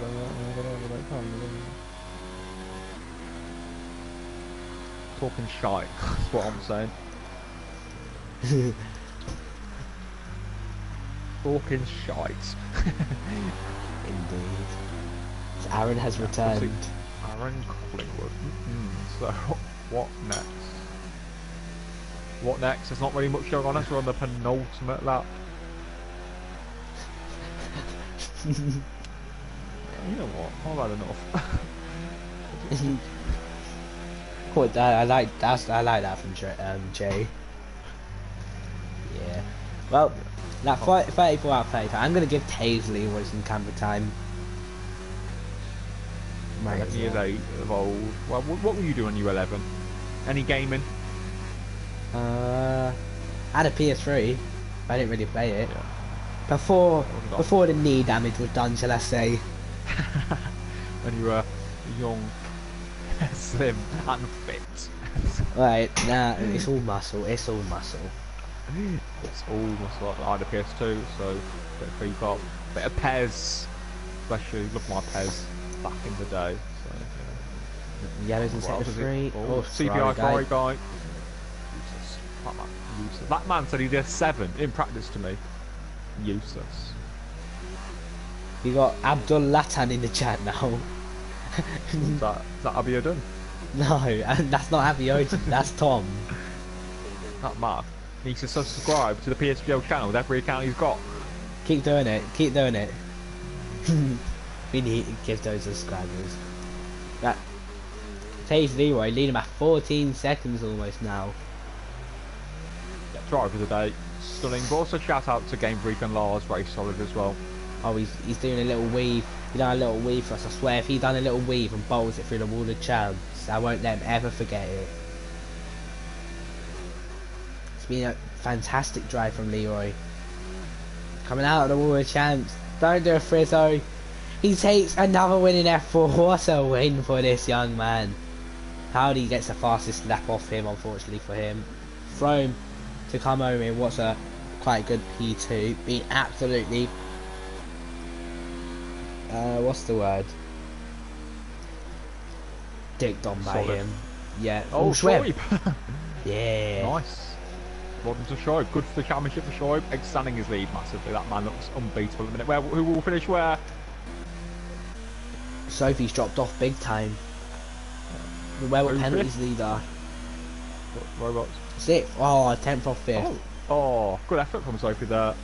Speaker 2: Talking shite, that's what I'm saying. Talking shite.
Speaker 1: Indeed. So Aaron has returned.
Speaker 2: Aaron Collingwood. So, what next? What next? There's not really much going on as we're on the penultimate lap. You know what? I've had enough.
Speaker 1: Cool, I like that from Jay. Yeah. Well, that 34 out of 35. I'm gonna give Taisley some camera time.
Speaker 2: Right, years 8 of old. Well, what were you doing when you were 11? Any gaming?
Speaker 1: I had a PS3, but I didn't really play it.
Speaker 2: Yeah.
Speaker 1: Before the knee damage was done, shall I say?
Speaker 2: When you were young, slim, and fit.
Speaker 1: Right, nah, it's all muscle. It's all muscle.
Speaker 2: It's all muscle. I had a PS2, so a bit of FIFA, bit of Pez, especially love my Pez back in the day. So, yeah.
Speaker 1: Yellows in sector 3. Oh,
Speaker 2: CPI Ferrari guy. Useless. Useless. That man said he did 7 in practice to me. Useless.
Speaker 1: You got Abdul Latan in the chat now.
Speaker 2: Is that Abiodun?
Speaker 1: No, that's not Abiodun. That's Tom.
Speaker 2: That man needs to subscribe to the PSGL channel with every account he's got.
Speaker 1: Keep doing it. Keep doing it. We need to give those subscribers. That Taze Leroy leading by 14 seconds almost now.
Speaker 2: Yeah, driver of the day. Stunning. But also shout out to Game Freak and Lars, very solid as well.
Speaker 1: Oh, he's doing a little weave. He done a little weave for us. I swear, if he done a little weave and bowls it through the wall of champs, I won't let him ever forget it. It's been a fantastic drive from Leroy. Coming out of the wall of champs. Don't do a frizzo. He takes another win in F4. What a win for this young man. Howdy gets the fastest lap off him, unfortunately for him. Frome to come home in what's a quite good P2. Being absolutely... what's the word? Dicked on by him. Yeah.
Speaker 2: Oh, Shoaib.
Speaker 1: Yeah.
Speaker 2: Nice. Well done to Shoaib. Good for the championship for Shoaib. Extending his lead massively. That man looks unbeatable at the minute. Who will finish where?
Speaker 1: Sophie's dropped off big time. Where what penalties lead are?
Speaker 2: Robots.
Speaker 1: 6th. Oh, 10th off 5th.
Speaker 2: Oh, good effort from Sophie there.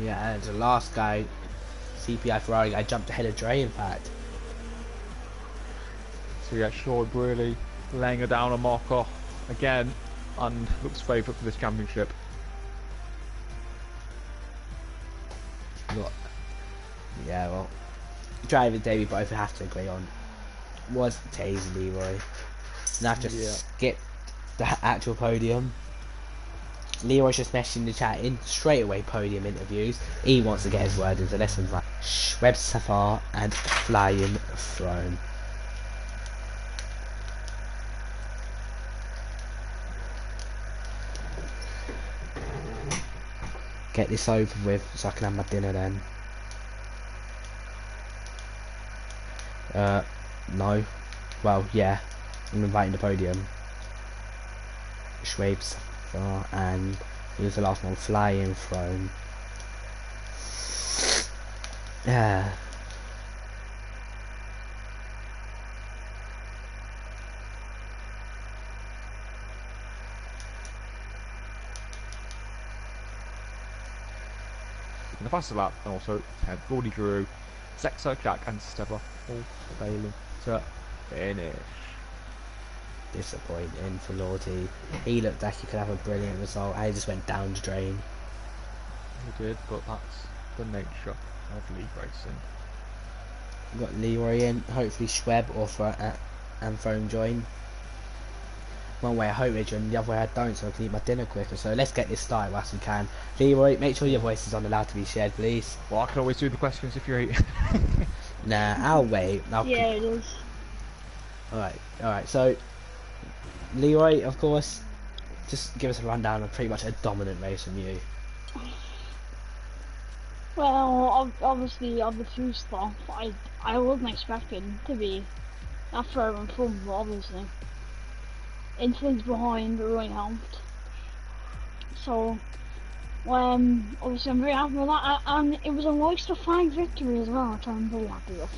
Speaker 1: Yeah, and the last guy, CPI Ferrari guy, jumped ahead of Dre, in fact.
Speaker 2: So yeah, Shoaib really laying her down on Marco again, and looks favourite for this championship.
Speaker 1: Yeah, well, driver day we both have to agree on was Taze Leroy. And I've just skipped the actual podium. Leroy's just messaging in the chat in straight away podium interviews. He wants to get his word into this one's like Schweb Safar and Flying Throne. Get this over with so I can have my dinner then. No. Well, yeah. I'm inviting the podium. Schwab Safar and who's the last one? Flying Throne. Yeah.
Speaker 2: In the fastest lap, and also Gordy Drew, Sexo, Jack, and Steva all failing to finish.
Speaker 1: Disappointing for Lordy. He looked like he could have a brilliant result. I just went down the drain.
Speaker 2: He did, but that's the nature of league racing.
Speaker 1: We've got Leroy in, hopefully Schweb or Anthone join. One way I hope they join, the other way I don't, so I can eat my dinner quicker. So let's get this started whilst we can. Leroy, make sure your voice is on allowed to be shared, please.
Speaker 2: Well, I can always do the questions if you're eating.
Speaker 1: Nah, I'll wait.
Speaker 3: Yeah, it is.
Speaker 1: Alright, so Leroy, of course, just give us a rundown of pretty much a dominant race from you.
Speaker 3: Well, obviously on the few stuff, I wasn't expecting to be that far in front, but obviously incidents behind really helped. So, obviously I'm very happy with that, and it was a nice to find victory as well, which I'm very happy with.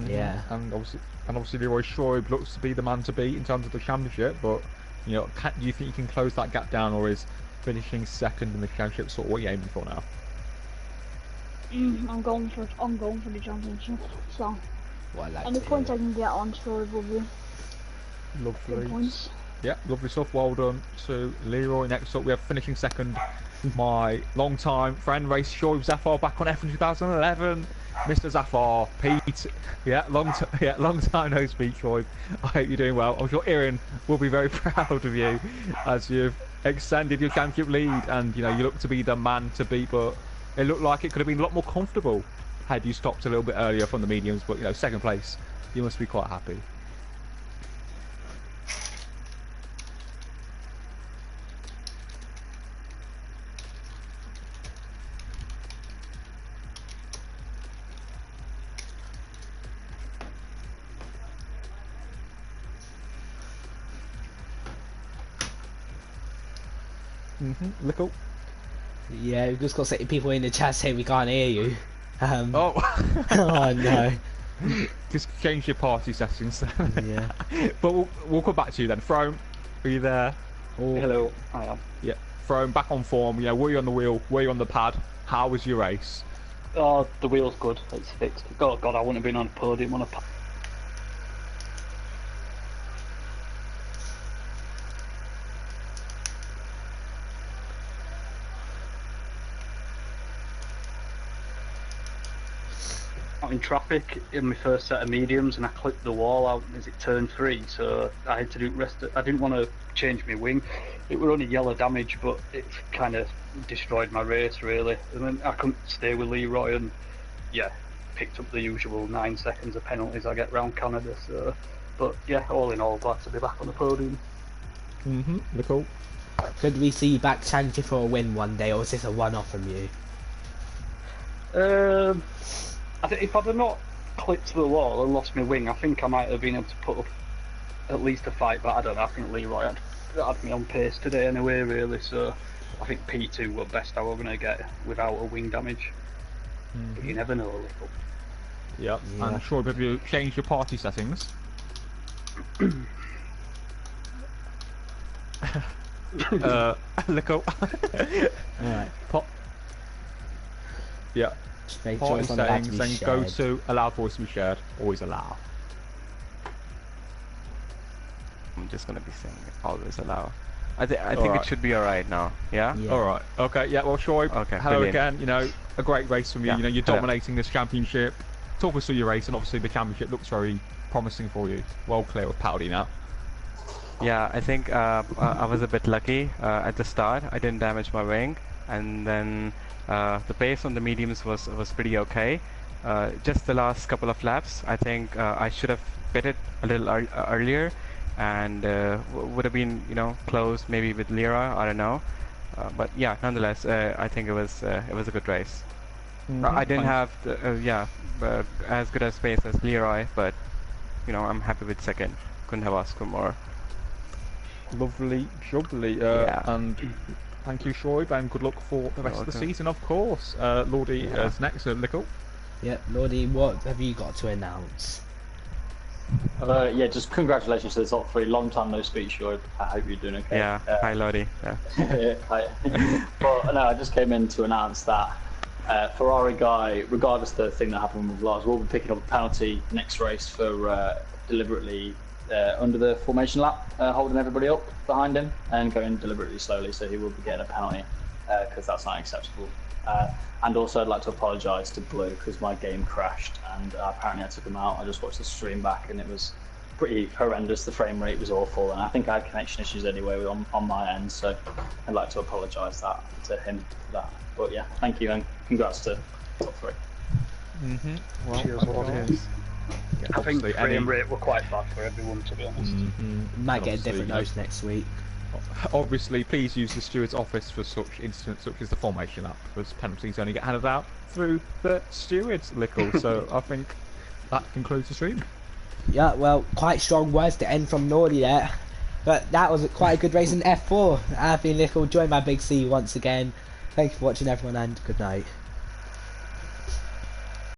Speaker 1: Yeah.
Speaker 2: And obviously Leroy Shoaib looks to be the man to beat in terms of the championship, but you know, do you think you can close that gap down, or is finishing second in the championship sort of what you're aiming for now?
Speaker 3: I'm going for the championship. So,
Speaker 1: Well,
Speaker 3: any points I can get on Shoaib will be
Speaker 2: Lovely.
Speaker 3: good points.
Speaker 2: Yeah, lovely stuff. Well done to Leroy. Next up, we have finishing second, my long-time friend, Race Shoaib Zafar, back on F1 2011. Mr. Zafar, Pete. Yeah, long time no speak, Shoaib. I hope you're doing well. I'm sure Ian will be very proud of you as you've extended your championship lead, and you know you look to be the man to beat. But it looked like it could have been a lot more comfortable had you stopped a little bit earlier from the mediums. But you know, second place, you must be quite happy. Little.
Speaker 1: Yeah, we've just got people in the chat saying we can't hear you.
Speaker 2: Oh.
Speaker 1: Oh no.
Speaker 2: Just change your party settings.
Speaker 1: Yeah.
Speaker 2: But we'll come back to you then. Throne, are you there?
Speaker 1: Oh.
Speaker 4: Hello, I am.
Speaker 2: Yeah. Throne, back on form. You know, were you on the wheel? Were you on the pad? How was your race?
Speaker 4: Oh, the wheel's good. It's fixed. God, I wouldn't have been on a podium on a. Out in traffic in my first set of mediums, and I clipped the wall out as it turned 3, so I had to do I didn't want to change my wing. It were only yellow damage, but it kind of destroyed my race really, and then I couldn't stay with Leroy, and yeah, picked up the usual 9 seconds of penalties I get round Canada. So, but yeah, all in all, glad to be back on the podium.
Speaker 2: Cool.
Speaker 1: Could we see you back challenging for a win one day, or is this a one-off from you?
Speaker 4: I think if I'd have not clipped the wall and lost my wing, I think I might have been able to put up at least a fight, but I don't know. I think Leroy had me on pace today anyway, really, so I think P2 were best I were going to get without a wing damage. But you never know, little.
Speaker 2: Yep. Yeah. And sure, have you changed your party settings? Lico.
Speaker 1: Alright.
Speaker 2: Pop. Yeah. Party settings, then go to allow voice to be shared. Always allow.
Speaker 5: I'm just gonna be saying always allow. I think it should be alright now. Yeah.
Speaker 2: Alright. Okay. Yeah. Well, Shoaib.
Speaker 5: Okay.
Speaker 2: Hello
Speaker 5: brilliant.
Speaker 2: again. You know, a great race from you.
Speaker 5: Yeah.
Speaker 2: You know, you're dominating this championship. Talk us through your race, and obviously the championship looks very promising for you. Well clear of Powdy now.
Speaker 5: Yeah, I think I was a bit lucky at the start. I didn't damage my wing, and then the pace on the mediums was pretty okay. Just the last couple of laps, I think I should have pitted a little earlier, and would have been, you know, close maybe with Lira. I don't know, but yeah, nonetheless, I think it was a good race. I didn't have as good a pace as Leroy, but you know, I'm happy with second. Couldn't have asked for more.
Speaker 2: Lovely, jubbly.
Speaker 5: Yeah.
Speaker 2: And Thank you, Shoaib, and good luck for the rest of the season, of course. Lordy is next, Lickle.
Speaker 1: Yep, Lordy, what have you got to announce?
Speaker 6: Yeah, just congratulations to the top 3. Long time no speak, Shoaib. I hope you're doing okay.
Speaker 5: Yeah, hi Lordy. Yeah.
Speaker 6: Hi. But no, I just came in to announce that Ferrari guy, regardless of the thing that happened with Lars, will be picking up a penalty next race for deliberately under the formation lap, holding everybody up behind him and going deliberately slowly, so he will be getting a penalty because that's not acceptable. And also I'd like to apologise to Blue because my game crashed and apparently I took him out. I just watched the stream back and it was pretty horrendous. The frame rate was awful and I think I had connection issues anyway on my end, so I'd like to apologise to him for that. But yeah, thank you and congrats to top 3.
Speaker 2: Well,
Speaker 4: Cheers,
Speaker 2: yeah,
Speaker 4: I think the frame rate were quite bad for everyone, to be honest.
Speaker 1: Might get a different nose next week.
Speaker 2: Obviously, please use the steward's office for such incidents such as the formation lap, because penalties only get handed out through the steward's, Lickle. So I think that concludes the stream.
Speaker 1: Yeah, well, quite strong words to end from Nordy there. But that was quite a good race in F4. I've been Lickle, join my big C once again. Thank you for watching everyone and good night.